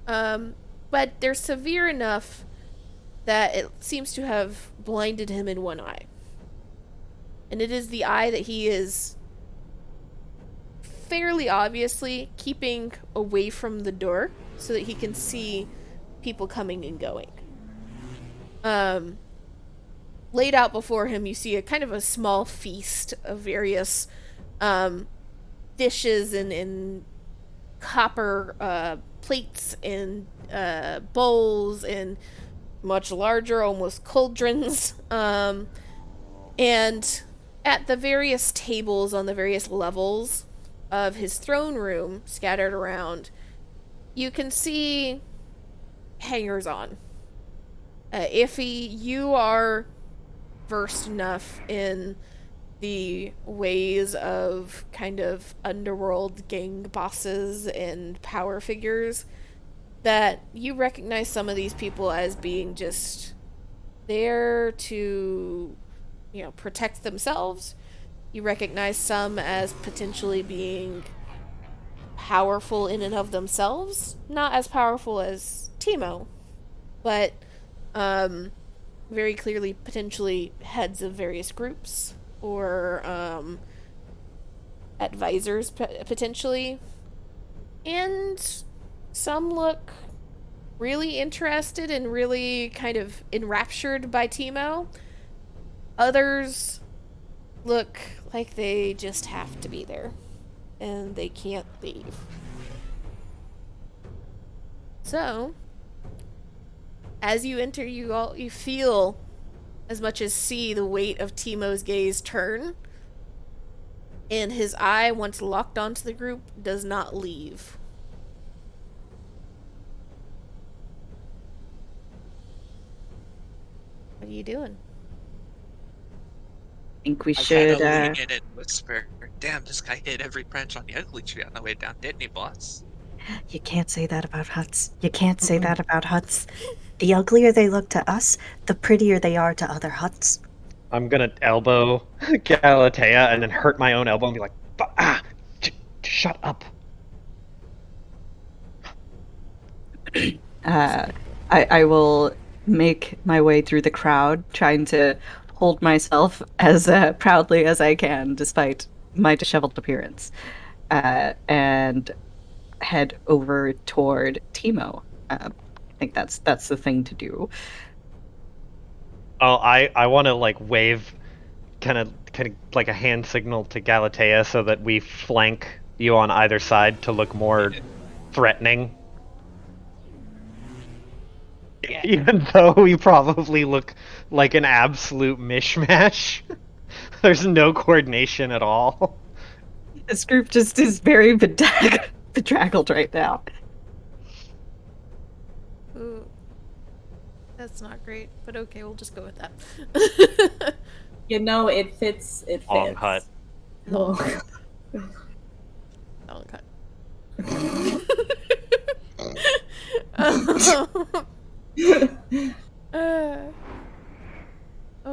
But they're severe enough that it seems to have blinded him in one eye. And it is the eye that he is fairly obviously keeping away from the door so that he can see people coming and going. Laid out before him, you see a kind of a small feast of various dishes and copper plates and bowls and much larger, almost cauldrons. And at the various tables on the various levels of his throne room scattered around, you can see hangers on. Iffy, you are versed enough in the ways of kind of underworld gang bosses and power figures that you recognize some of these people as being just there to, protect themselves. You recognize some as potentially being powerful in and of themselves, not as powerful as Timo, but very clearly potentially heads of various groups or advisors potentially. And some look really interested and really kind of enraptured by Timo. Others look like they just have to be there and they can't leave. So, as you enter, you feel as much as see the weight of Timo's gaze turn, and his eye, once locked onto the group, does not leave. What are you doing? I think we I should. kind of lean in and whisper, "Damn, this guy hit every branch on the ugly tree on the way down, didn't he, boss?" You can't say that about huts. You can't say that about huts. The uglier they look to us, the prettier they are to other huts. I'm gonna elbow Galatea and then hurt my own elbow and be like, shut up. I will make my way through the crowd, trying to hold myself as proudly as I can, despite my disheveled appearance, and head over toward Timo. I think that's the thing to do. Oh, I want to like wave, kind of like a hand signal to Galatea so that we flank you on either side to look more threatening. Yeah. Even though we probably look like an absolute mishmash. There's no coordination at all. This group just is very bedraggled right now. Ooh. That's not great, but okay, we'll just go with that. It fits. It fits. Long hut. Long. Long cut.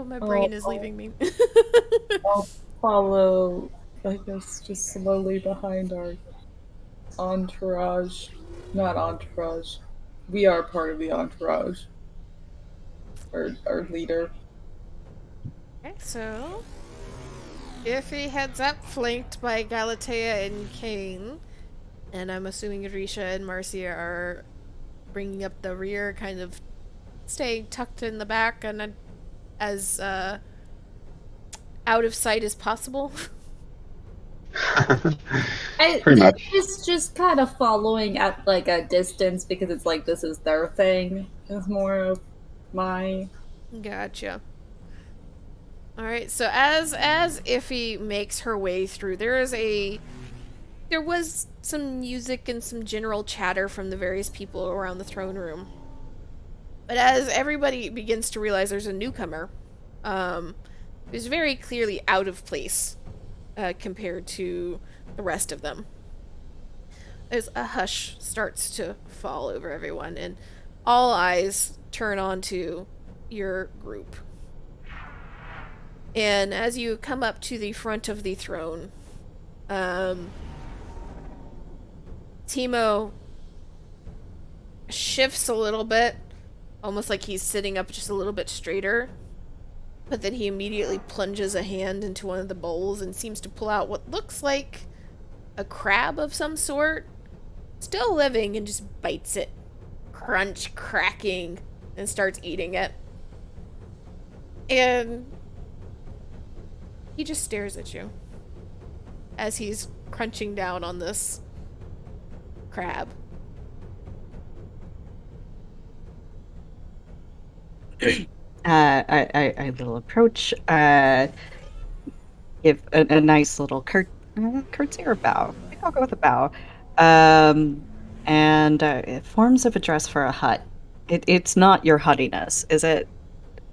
My brain is leaving me. I'll follow, I guess, just slowly behind our entourage. Not entourage. We are part of the entourage. Our leader. Okay, so Iffy heads up, flanked by Galatea and Kane. And I'm assuming Risha and Marcia are bringing up the rear, kind of staying tucked in the back and as out of sight as possible. Pretty much. It's just kind of following at like a distance because it's like this is their thing. It's more of my. Gotcha. All right. So as Iffy makes her way through, there was some music and some general chatter from the various people around the throne room. But as everybody begins to realize there's a newcomer, who's very clearly out of place compared to the rest of them, there's a hush starts to fall over everyone, and all eyes turn onto your group. And as you come up to the front of the throne, Timo shifts a little bit, almost like he's sitting up just a little bit straighter. But then he immediately plunges a hand into one of the bowls and seems to pull out what looks like a crab of some sort, still living, and just bites it, crunch, cracking, and starts eating it. And he just stares at you as he's crunching down on this crab. I will approach, give a nice little curtsy or bow. I think I'll go with a bow. And forms of address for a hut. It's not your huttiness, is it?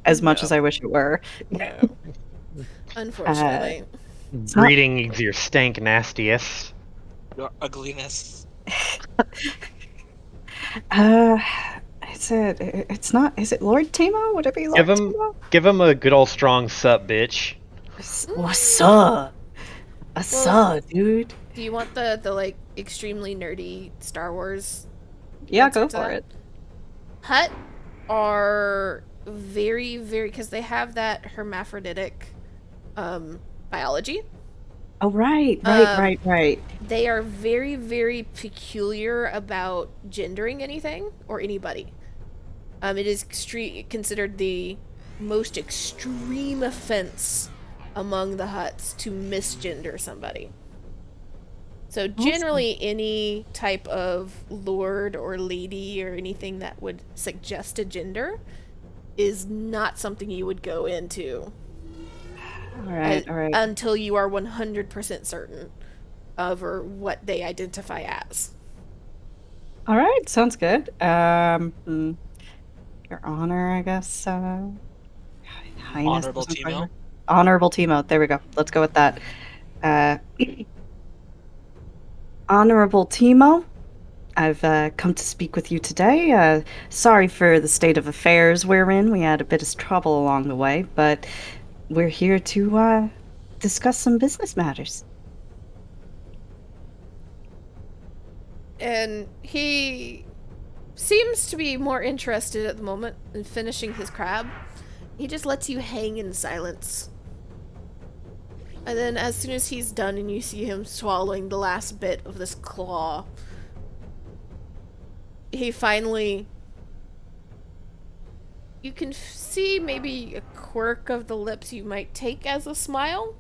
As much as I wish it were. No. Unfortunately. Greetings, your stank nastiest. Your ugliness. It's not. Is it Lord Timo? Would it be Lord Timo? Give him a good old strong sup, bitch. What's up? What's up, dude? Do you want the like extremely nerdy Star Wars? Yeah, go for it. Hut are very, very, because they have that hermaphroditic biology. Oh, right. They are very, very peculiar about gendering anything or anybody. It is considered the most extreme offense among the Hutts to misgender somebody. So generally, any type of lord or lady or anything that would suggest a gender is not something you would go into. All right. Until you are 100% certain of what they identify as. All right, sounds good. Your Honor, I guess. Highness. Honorable Timo. Honorable Timo. There we go. Let's go with that. Honorable Timo, I've come to speak with you today. Sorry for the state of affairs we're in. We had a bit of trouble along the way, but we're here to discuss some business matters. And he seems to be more interested at the moment in finishing his crab. He just lets you hang in silence. And then as soon as he's done and you see him swallowing the last bit of this claw, he finally... You can see maybe a quirk of the lips you might take as a smile.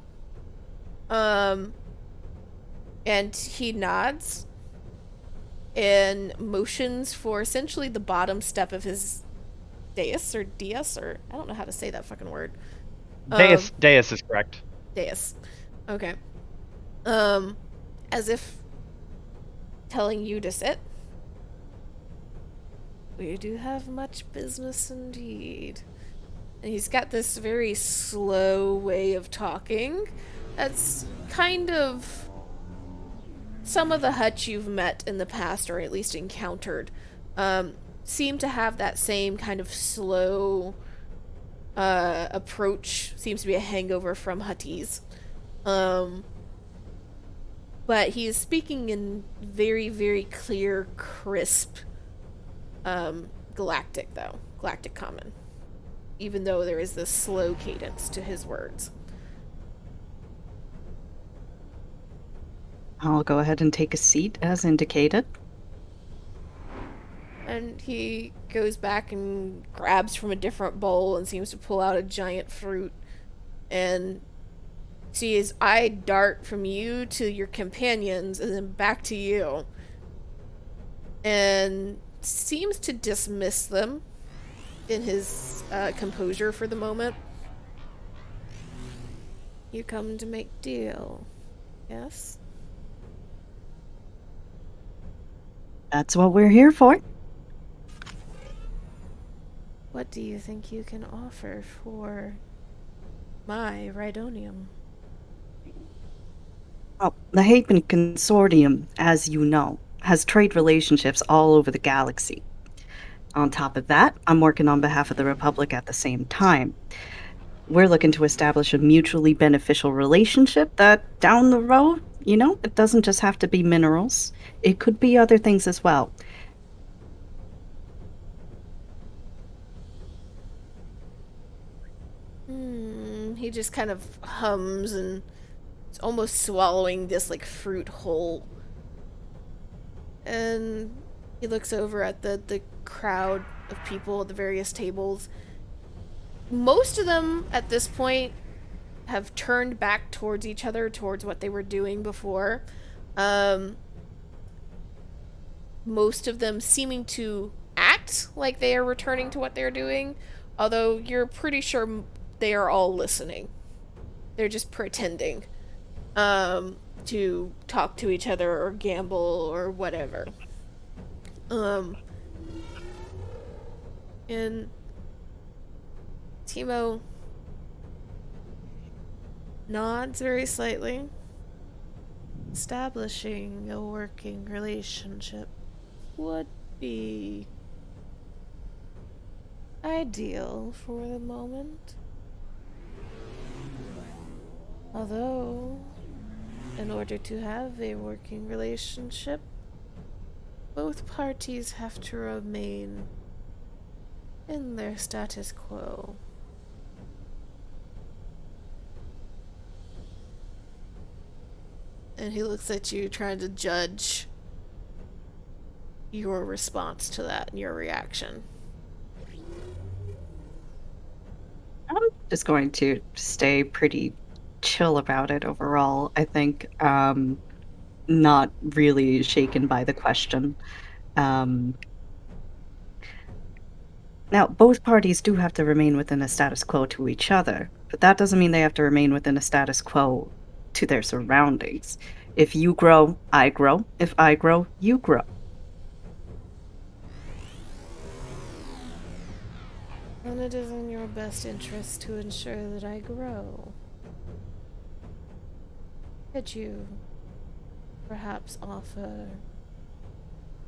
And he nods and motions for essentially the bottom step of his dais, or I don't know how to say that fucking word. Dais is correct. Dais. Okay. As if telling you to sit. We do have much business indeed. And he's got this very slow way of talking that's kind of... Some of the Hutts you've met in the past, or at least encountered, seem to have that same kind of slow approach. Seems to be a hangover from Hutties. But he is speaking in very, very clear, crisp galactic common. Even though there is this slow cadence to his words. I'll go ahead and take a seat as indicated. And he goes back and grabs from a different bowl and seems to pull out a giant fruit. And see his eye dart from you to your companions and then back to you. And seems to dismiss them in his composure for the moment. You come to make deal, yes? That's what we're here for. What do you think you can offer for my Rhydonium? Well, the Hapen Consortium, as you know, has trade relationships all over the galaxy. On top of that, I'm working on behalf of the Republic at the same time. We're looking to establish a mutually beneficial relationship that down the road, it doesn't just have to be minerals. It could be other things as well. He just kind of hums and is almost swallowing this like fruit whole. And he looks over at the crowd of people at the various tables. Most of them at this point have turned back towards each other, towards what they were doing before. Most of them seeming to act like they are returning to what they're doing, although you're pretty sure they are all listening. They're just pretending to talk to each other or gamble or whatever. And Timo nods very slightly, establishing a working relationship would be ideal for the moment. Although, in order to have a working relationship, both parties have to remain in their status quo. And he looks at you, trying to judge your response to that and your reaction. I'm just going to stay pretty chill about it overall. I think not really shaken by the question. Now, both parties do have to remain within a status quo to each other, but that doesn't mean they have to remain within a status quo to their surroundings. If you grow, I grow. If I grow, you grow. And it is in your best interest to ensure that I grow. Could you perhaps offer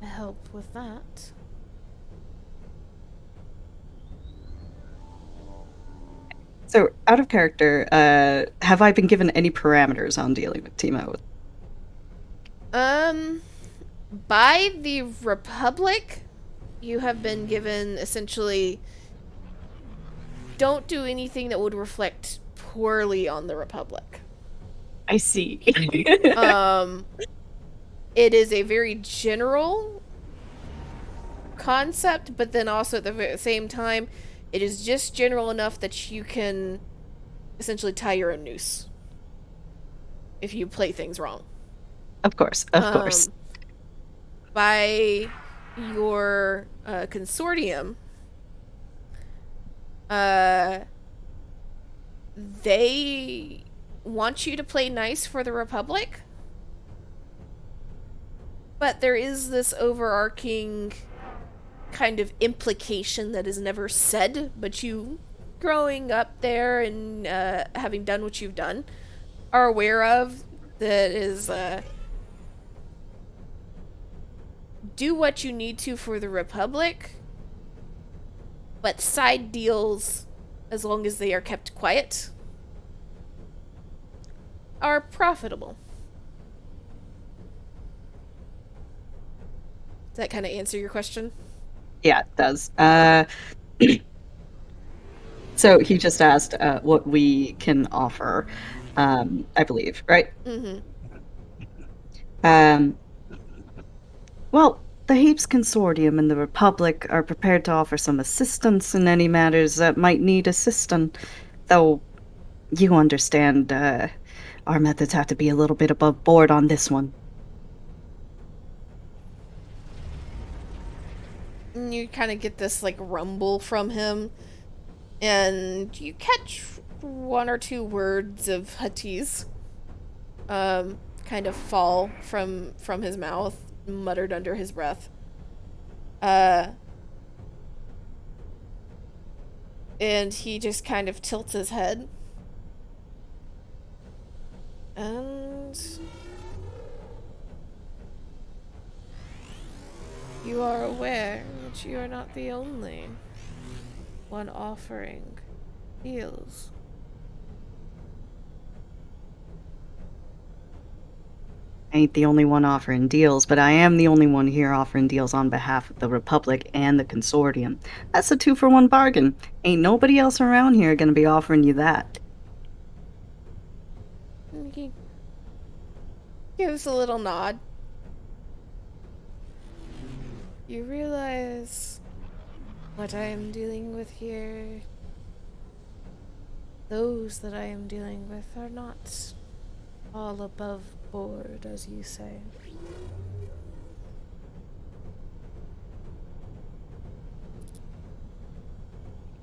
help with that? So, out of character, have I been given any parameters on dealing with Timo? By the Republic, you have been given essentially don't do anything that would reflect poorly on the Republic. I see. It is a very general concept, but then also at the same time, it is just general enough that you can essentially tie your own noose if you play things wrong. Of course, of course. By your consortium, they want you to play nice for the Republic, but there is this overarching kind of implication that is never said, but you, growing up there and having done what you've done, are aware of, that is do what you need to for the Republic, but side deals, as long as they are kept quiet, are profitable. Does that kind of answer your question? Yeah, it does. So he just asked what we can offer, I believe, right? Mm-hmm. Um, well, the Hapes Consortium and the Republic are prepared to offer some assistance in any matters that might need assistance, though you understand our methods have to be a little bit above board on this one. And you kind of get this like rumble from him, and you catch one or two words of Huttese kind of fall from his mouth, muttered under his breath. And he just kind of tilts his head. And you are aware that you are not the only one offering deals. I ain't the only one offering deals, but I am the only one here offering deals on behalf of the Republic and the Consortium. That's a 2-for-1 bargain. Ain't nobody else around here gonna be offering you that. And he gives a little nod. You realize what I am dealing with here? Those that I am dealing with are not all above board, as you say.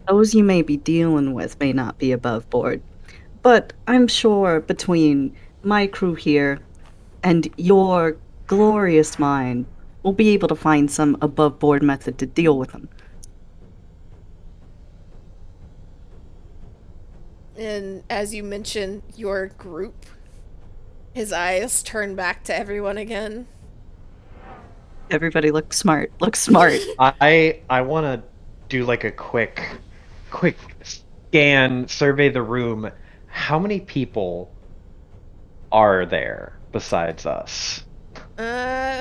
Those you may be dealing with may not be above board, but I'm sure between my crew here and your glorious mind, we'll be able to find some above board method to deal with them. And as you mention your group, his eyes turn back to everyone again. Everybody look smart. Look smart. I want to do like a quick scan, survey the room. How many people are there besides us?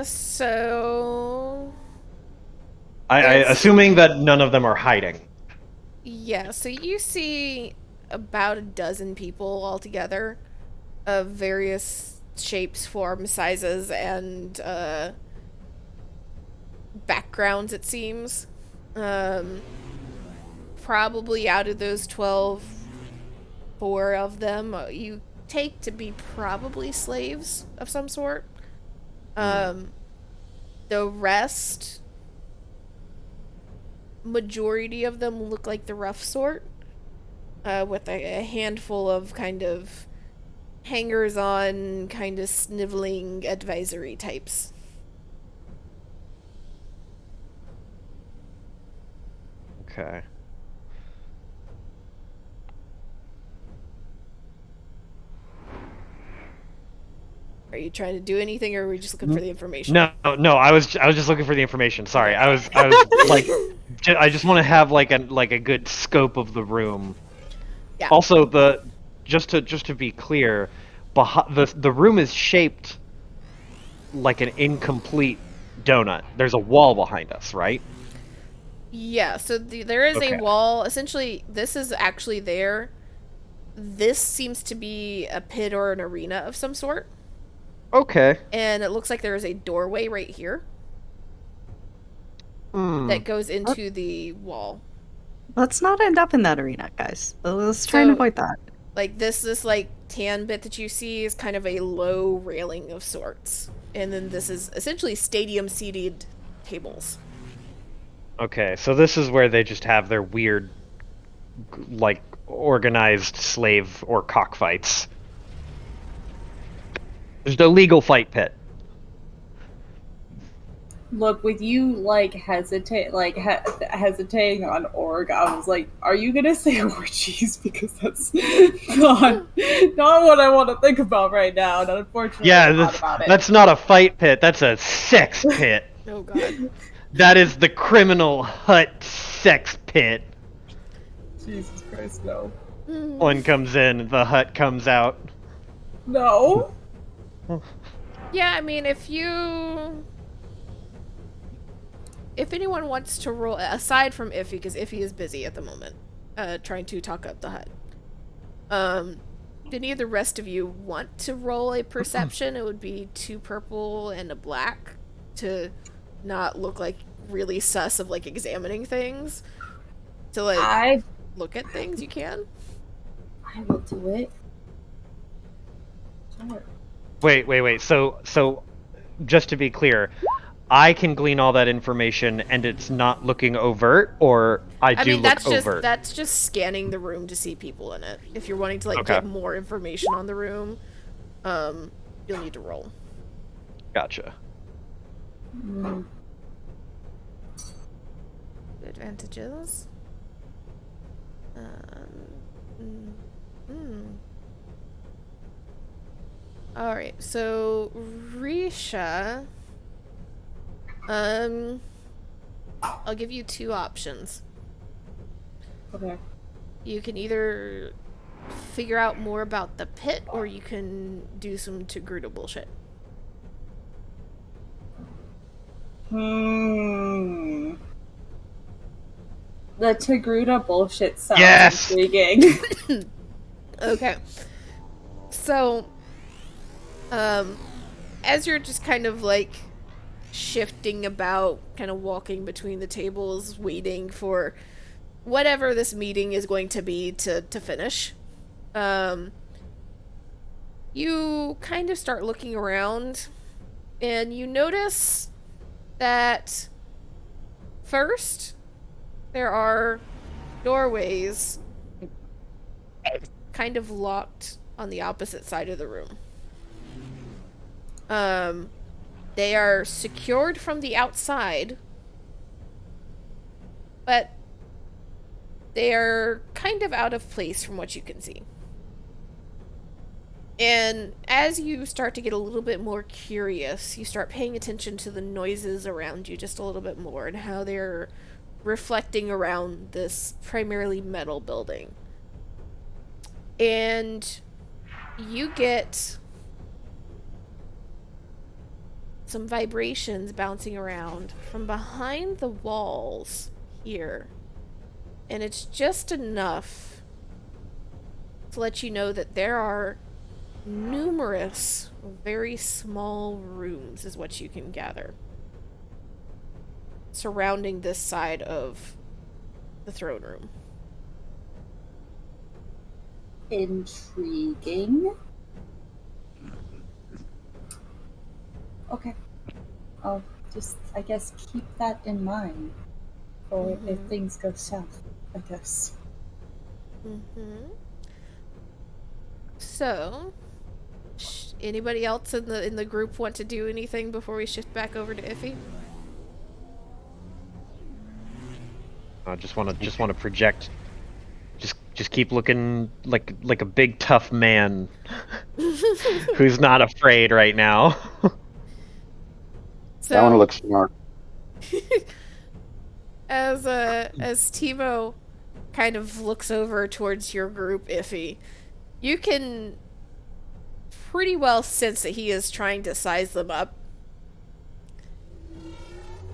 So I assuming that none of them are hiding. yeah, so you see about a dozen people altogether of various shapes, forms, sizes, and backgrounds, it seems. Probably out of those 12, 4 of them you take to be probably slaves of some sort. The rest, majority of them look like the rough sort, with a handful of kind of hangers on, kind of sniveling advisory types. Okay. Are you trying to do anything, or are we just looking for the information? No, I was just looking for the information. Sorry, I was like, I just want to have like a good scope of the room. Yeah. Also, just to be clear, the room is shaped like an incomplete donut. There's a wall behind us, right? Yeah, so there is Okay. a wall. Essentially, this is actually there. This seems to be a pit or an arena of some sort. Okay. And it looks like there is a doorway right here Hmm. that goes into the wall. Let's not end up in that arena, guys. Let's try and So- avoid that. Like this like tan bit that you see is kind of a low railing of sorts. And then this is essentially stadium seated tables. Okay, so this is where they just have their weird, like, organized slave or cockfights. There's no legal fight pit. Look, with you hesitating on org, I was like, "Are you gonna say orgies?" Because that's not what I want to think about right now. And unfortunately, Yeah, I thought about it. that's not a fight pit. That's a sex pit. Oh god. That is the criminal hut sex pit. Jesus Christ, no, One comes in, the hut comes out. no. Yeah, I mean, if anyone wants to roll, aside from Iffy, because Iffy is busy at the moment, trying to talk up the hut. any of the rest of you want to roll a perception, it would be 2 purple and a black to not look like really sus of like examining things. To like I look at things, you can. will do it. Sure. Wait. So, just to be clear, I can glean all that information, and it's not looking overt, or I do mean, look overt. that's just scanning the room to see people in it. If you're wanting to like Okay. get more information on the room, you'll need to roll. Gotcha. Mm. Advantages. Alright, so Risha, I'll give you 2 options. Okay. You can either figure out more about the pit, or you can do some Togruta bullshit. The Togruta bullshit sounds Yes! intriguing. Okay. So, as you're just kind of like shifting about, kind of walking between the tables, waiting for whatever this meeting is going to be to finish, you kind of start looking around, and you notice that first, there are doorways kind of locked on the opposite side of the room. They are secured from the outside, but they are kind of out of place from what you can see. And as you start to get a little bit more curious, you start paying attention to the noises around you just a little bit more and how they're reflecting around this primarily metal building. And you get some vibrations bouncing around from behind the walls here. And it's just enough to let you know that there are numerous very small rooms, is what you can gather, surrounding this side of the throne room. Intriguing. Okay. I'll just, I guess, keep that in mind for if things go south, I guess. So, anybody else in the group want to do anything before we shift back over to Iffy? I just want to project. Just keep looking like a big tough man who's not afraid right now. So, I want to look smart. as Timo kind of looks over towards your group, Iffy, you can pretty well sense that he is trying to size them up.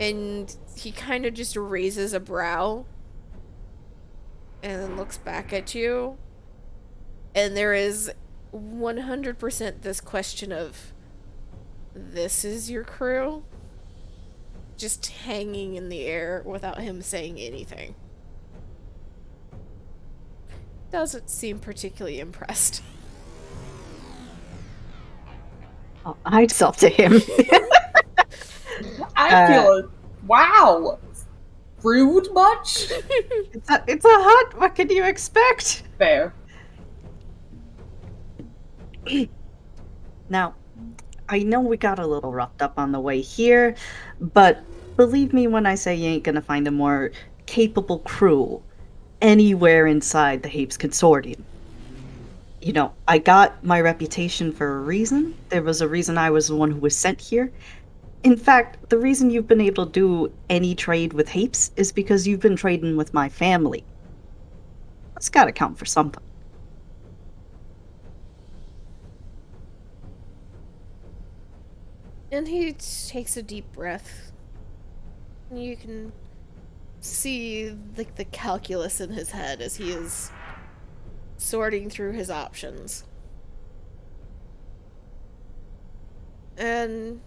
And he kind of just raises a brow and then looks back at you. And there is 100% this question of, this is your crew? Just hanging in the air without him saying anything. Doesn't seem particularly impressed. I'll hide self to him. I feel, wow, rude much? It's a hut. What can you expect? Fair. Now, I know we got a little roughed up on the way here, but believe me when I say you ain't gonna find a more capable crew anywhere inside the Hapes Consortium. You know, I got my reputation for a reason. There was a reason I was the one who was sent here. In fact, the reason you've been able to do any trade with Hapes is because you've been trading with my family. That's gotta count for something. And he takes a deep breath. You can see like the calculus in his head as he is sorting through his options. And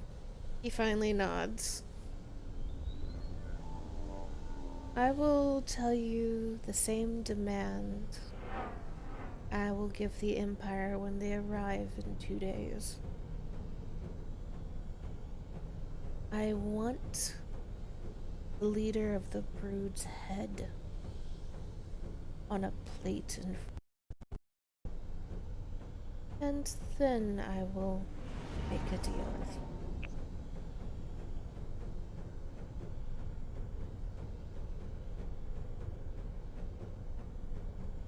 he finally nods. I will tell you the same demand I will give the Empire when they arrive in 2 days. I want the leader of the brood's head on a plate and then I will make a deal with you.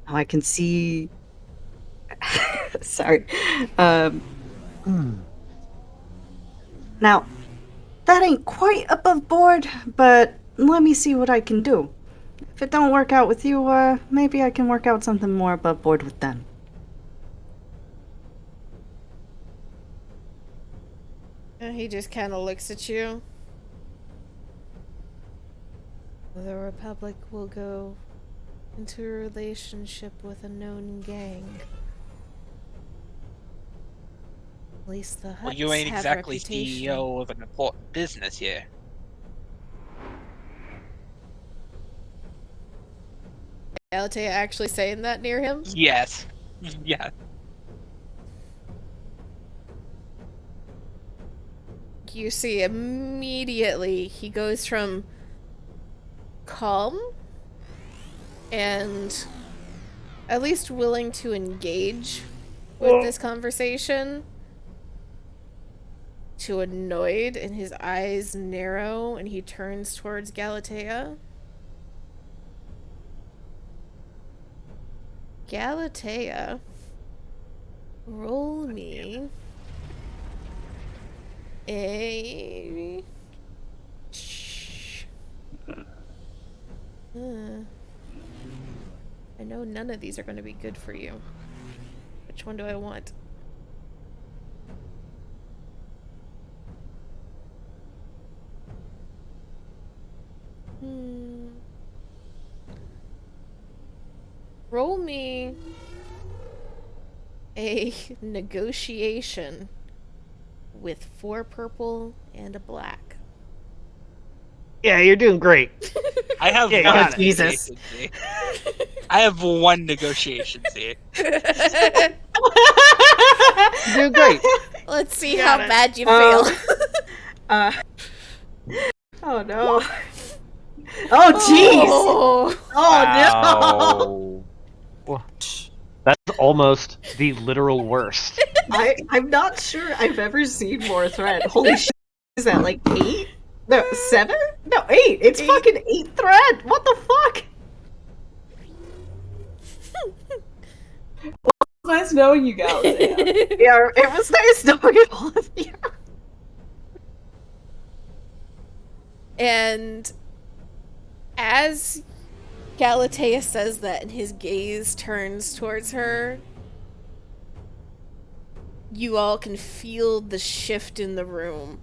Now I can see. Sorry. Now, that ain't quite above board, but let me see what I can do. If it don't work out with you, maybe I can work out something more above board with them. And he just kind of looks at you. The Republic will go into a relationship with a known gang. At least the Hutts Well, you ain't have exactly reputation. CEO of an important business here. Galatea actually saying that near him? Yes. Yeah. You see immediately he goes from calm and at least willing to engage with this conversation to annoyed, and his eyes narrow and he turns towards Galatea. Galatea, roll me a I know none of these are going to be good for you. Which one do I want? Roll me a negotiation with 4 purple and a black. Yeah, you're doing great. I have Yeah, one got it. Jesus. negotiation fee. I have one negotiation fee. You're doing great. Let's see You how got it. bad you fail. Oh no. Oh jeez. Oh. Oh no. Wow. That's almost the literal worst. I'm not sure I've ever seen more thread. Holy shit. Is that like 8? No, 7? No, 8. It's 8. fucking 8 thread. What the fuck? Nice knowing you, Galatea. Yeah, it was nice knowing all of you. And as Galatea says that and his gaze turns towards her, you all can feel the shift in the room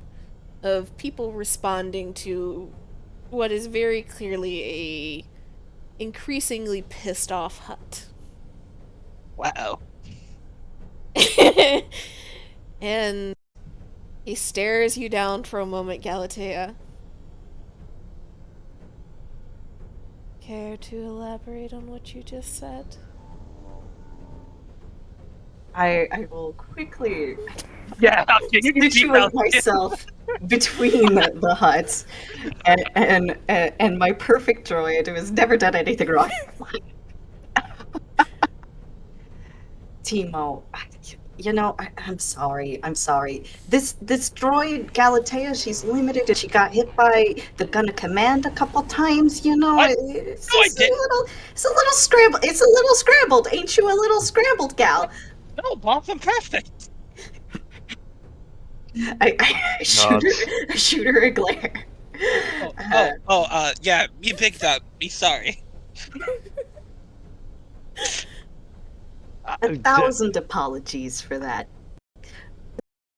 of people responding to what is very clearly a increasingly pissed off Hut. Wow. And he stares you down for a moment, Galatea. Care to elaborate on what you just said? I will quickly Yeah, okay, you can keep situate out. myself between the huts and my perfect droid who has never done anything wrong. Timo, you know, I'm sorry. I'm sorry. This droid Galatea, she's limited, and she got hit by the gun of command a couple times. You know, What? it's, No, I it's a didn't. little, it's a little scrambled. It's a little scrambled. Ain't you a little scrambled, gal? No, boss, I'm perfect. I shoot her a glare. Yeah, me picked up. Me sorry. 1,000 apologies for that.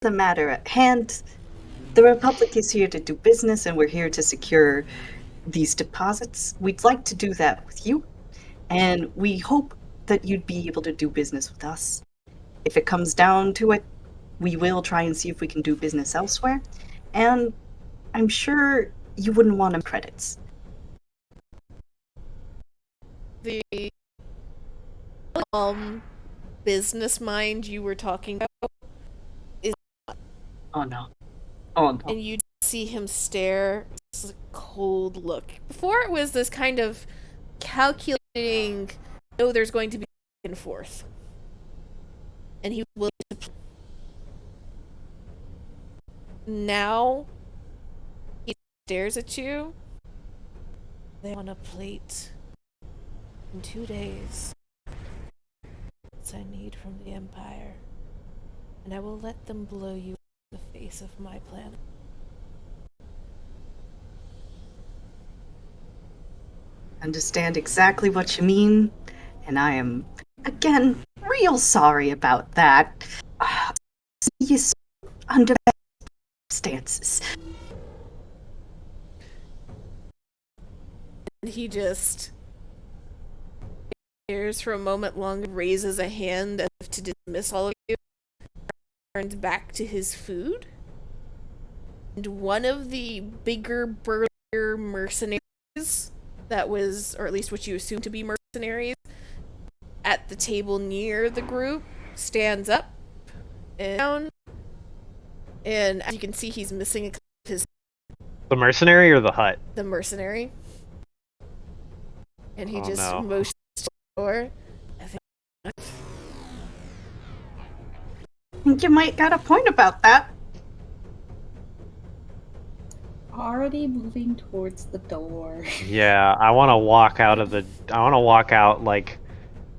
The matter at hand, the Republic is here to do business, and we're here to secure these deposits. We'd like to do that with you, and we hope that you'd be able to do business with us. If it comes down to it, we will try and see if we can do business elsewhere. And I'm sure you wouldn't want to credits. The business mind you were talking about is, Oh no. Oh no. and you see him stare, this cold look. Before it was this kind of calculating, oh, there's going to be back and forth, and he will. Now he stares at you. They want a plate in 2 days. I need from the Empire, and I will let them blow you in the face of my planet. Understand exactly what you mean, and I am, again, real sorry about that. You under circumstances. And he just stares for a moment longer, raises a hand as if to dismiss all of you, turns back to his food, and one of the bigger, burlier mercenaries that was, or at least what you assume to be mercenaries, at the table near the group, stands up and down, and as you can see, he's missing a couple of his, The mercenary or the hut? the mercenary, and he Oh, just no. motions to the door. I think you might got a point about that. Already moving towards the door. Yeah, I want to walk out of the. I want to walk out like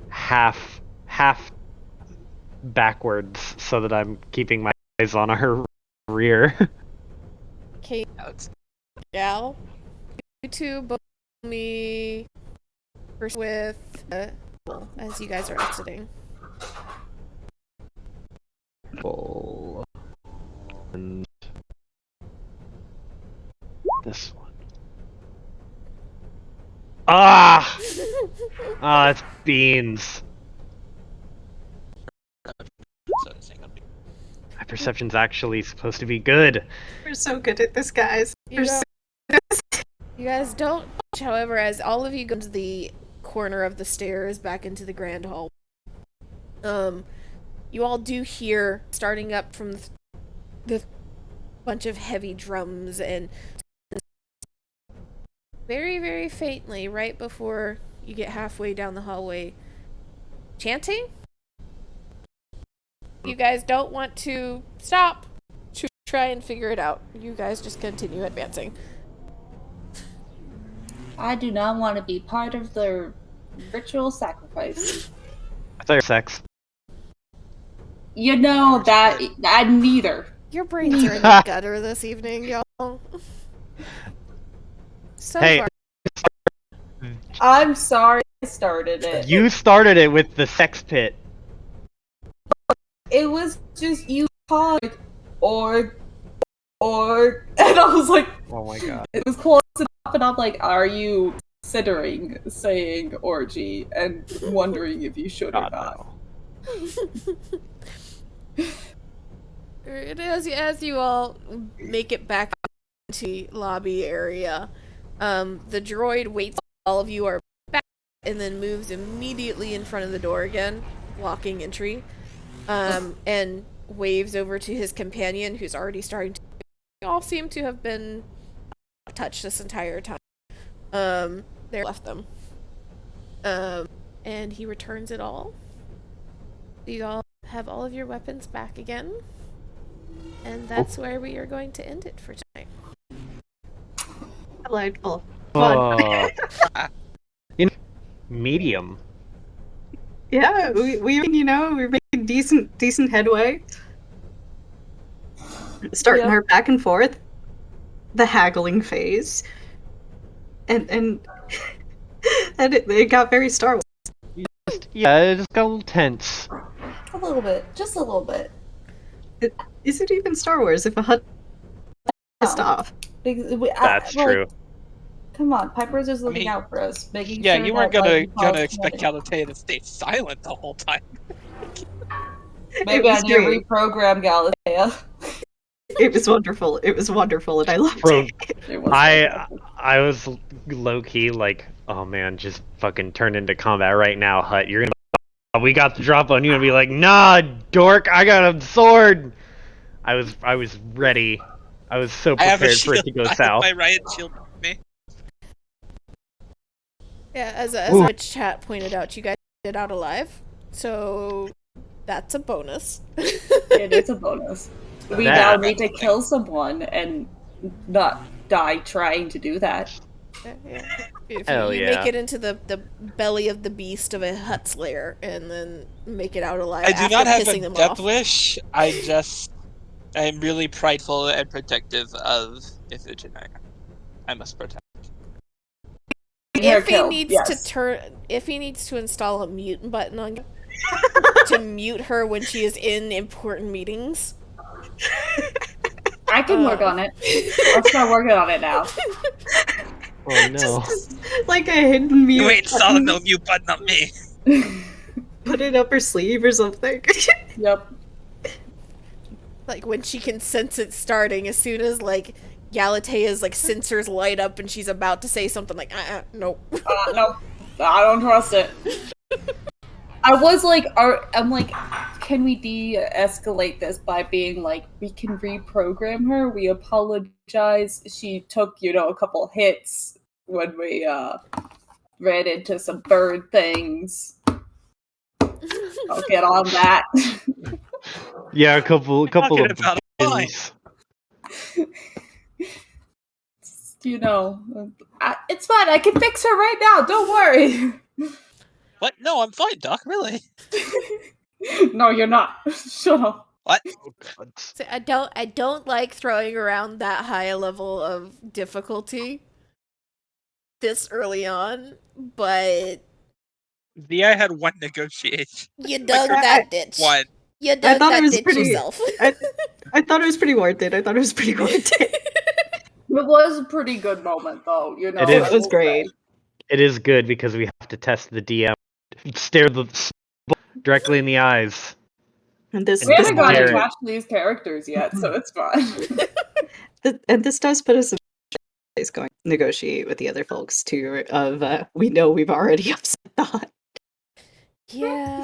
half backwards so that I'm keeping my eyes on our rear. Okay, Gal, you two both me first with as you guys are exiting. And this one. Ah! Ah, it's beans. My perception's actually supposed to be good. We're so good at this, guys. You guys don't, however, as all of you go to the corner of the stairs back into the grand hall, you all do hear, starting up from the bunch of heavy drums and very, very faintly, right before you get halfway down the hallway, chanting. You guys don't want to stop to try and figure it out. You guys just continue advancing. I do not want to be part of the ritual sacrifice. I thought you were sex. You know that I neither. Your brains are in the gutter this evening, y'all. So Hey. far. I'm sorry I started it. You started it with the sex pit. It was just you called or and I was like, Oh my god. it was close enough, and I'm like, are you considering saying orgy and wondering if you should or God, not? no. As you all make it back to the lobby area, the droid waits while all of you are back and then moves immediately in front of the door again, blocking entry, and waves over to his companion, who's already starting to. They all seem to have been touched this entire time. They left them. And he returns it all. You all have all of your weapons back again. And that's where we are going to end it for tonight. Delightful. Oh. You know, medium. Yeah, we're making decent headway. Starting her back and forth, the haggling phase, and it got very Star Wars. Yeah, it just got a little tense. A little bit, just a little bit. Is it even Star Wars if a hut pissed off? That's true. Come on, Piper's just looking mean, out for us, making Yeah, sure you weren't that, gonna like, expect Galatea to stay silent the whole time. Maybe I was need to great. reprogram Galatea. It was wonderful. It was wonderful, and I loved Bro, it. It was I was low key like, oh man, just fucking turn into combat right now, Hut. You're gonna we got the drop on you and be like, nah, dork, I got a sword. I was ready. I was so I have a prepared for it shield. to go I have south. my riot shield with me. Yeah, as Ooh. a chat pointed out, you guys get out alive, so that's a bonus. It is a bonus. We now That need to kill someone and not die trying to do that. Yeah. If Hell you make yeah. it into the belly of the beast of a Hutt's lair and then make it out alive I do after not have a pissing them death off. wish. I'm really prideful and protective of Iphigenia. I must protect. If he Killed, needs yes. if he needs to install a mute button on to mute her when she is in important meetings. I can work on it. I'll start working on it now. Oh no. Just like a hidden mute. You ain't installing button. no mute button on me. Put it up her sleeve or something. Yep. Like when she can sense it starting, as soon as like Galatea's like sensors light up and she's about to say something like, nope. No, I don't trust it. I was like, I'm like, can we de-escalate this by being like, we can reprogram her? We apologize. She took, a couple hits when we ran into some bird things. I'll get on that. Yeah, a couple Talking of about a fine. bins. It's fine. I can fix her right now. Don't worry. What? No, I'm fine, Doc. Really? No, you're not. Shut up. What? So I don't like throwing around that high a level of difficulty this early on, but I had one negotiation. you dug that ditch. One. You I dug thought it that was ditch pretty. yourself. I thought it was pretty worth it. It was a pretty good moment, though. It I is. It was will great. say. It is good because we have to test the DM, stare the directly in the eyes. And this, And We this haven't gotten dare it. attached to these characters yet, so it's fine. and this does put us in place going negotiate with the other folks too. We know we've already upset the Hut. Yeah.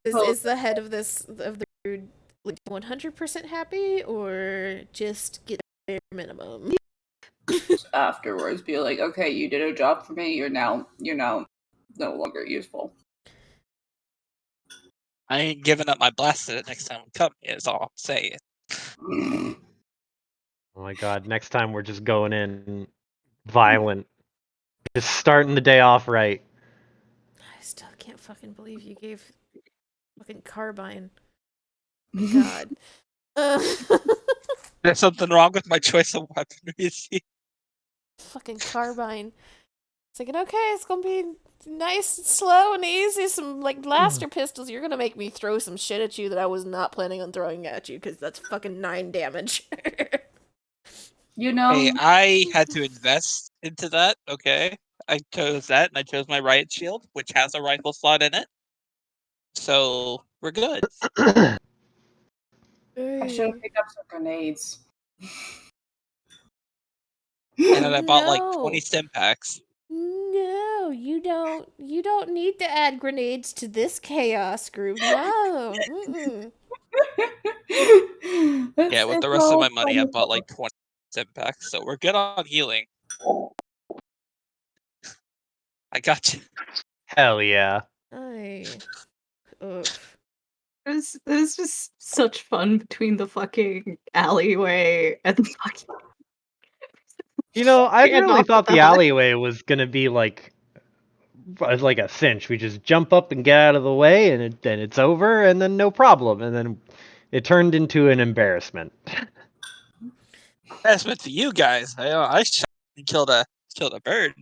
Is the head of the brood like 100% happy or just get bare minimum? Afterwards, be like, okay, you did a job for me. You're now no longer useful. I ain't giving up my blaster next time we come here, is all I'm saying. Oh my god, next time we're just going in violent. Just starting the day off right. I still can't fucking believe you gave fucking carbine. God. There's something wrong with my choice of weaponry. Fucking carbine. It's like, okay, it's gonna be nice and slow and easy. Some like blaster pistols. You're gonna make me throw some shit at you that I was not planning on throwing at you because that's fucking 9 damage. Hey, I had to invest into that, okay? I chose that, and I chose my riot shield, which has a rifle slot in it. So, we're good. I should have picked up some grenades. And then I bought like No. 20 stim packs. No, you don't. You don't need to add grenades to this chaos group. No. Mm-mm. Yeah, with the rest of my money, I bought like 20 stim packs, so we're good on healing. I got you. Hell yeah. Oof. It was just such fun between the fucking alleyway and the fucking. I Yeah, really knock thought with the the Hut. alleyway was gonna be like a cinch. We just jump up and get out of the way, and then it's over, and then no problem. And then it turned into an embarrassment. That's meant to you guys. I shot and killed a bird.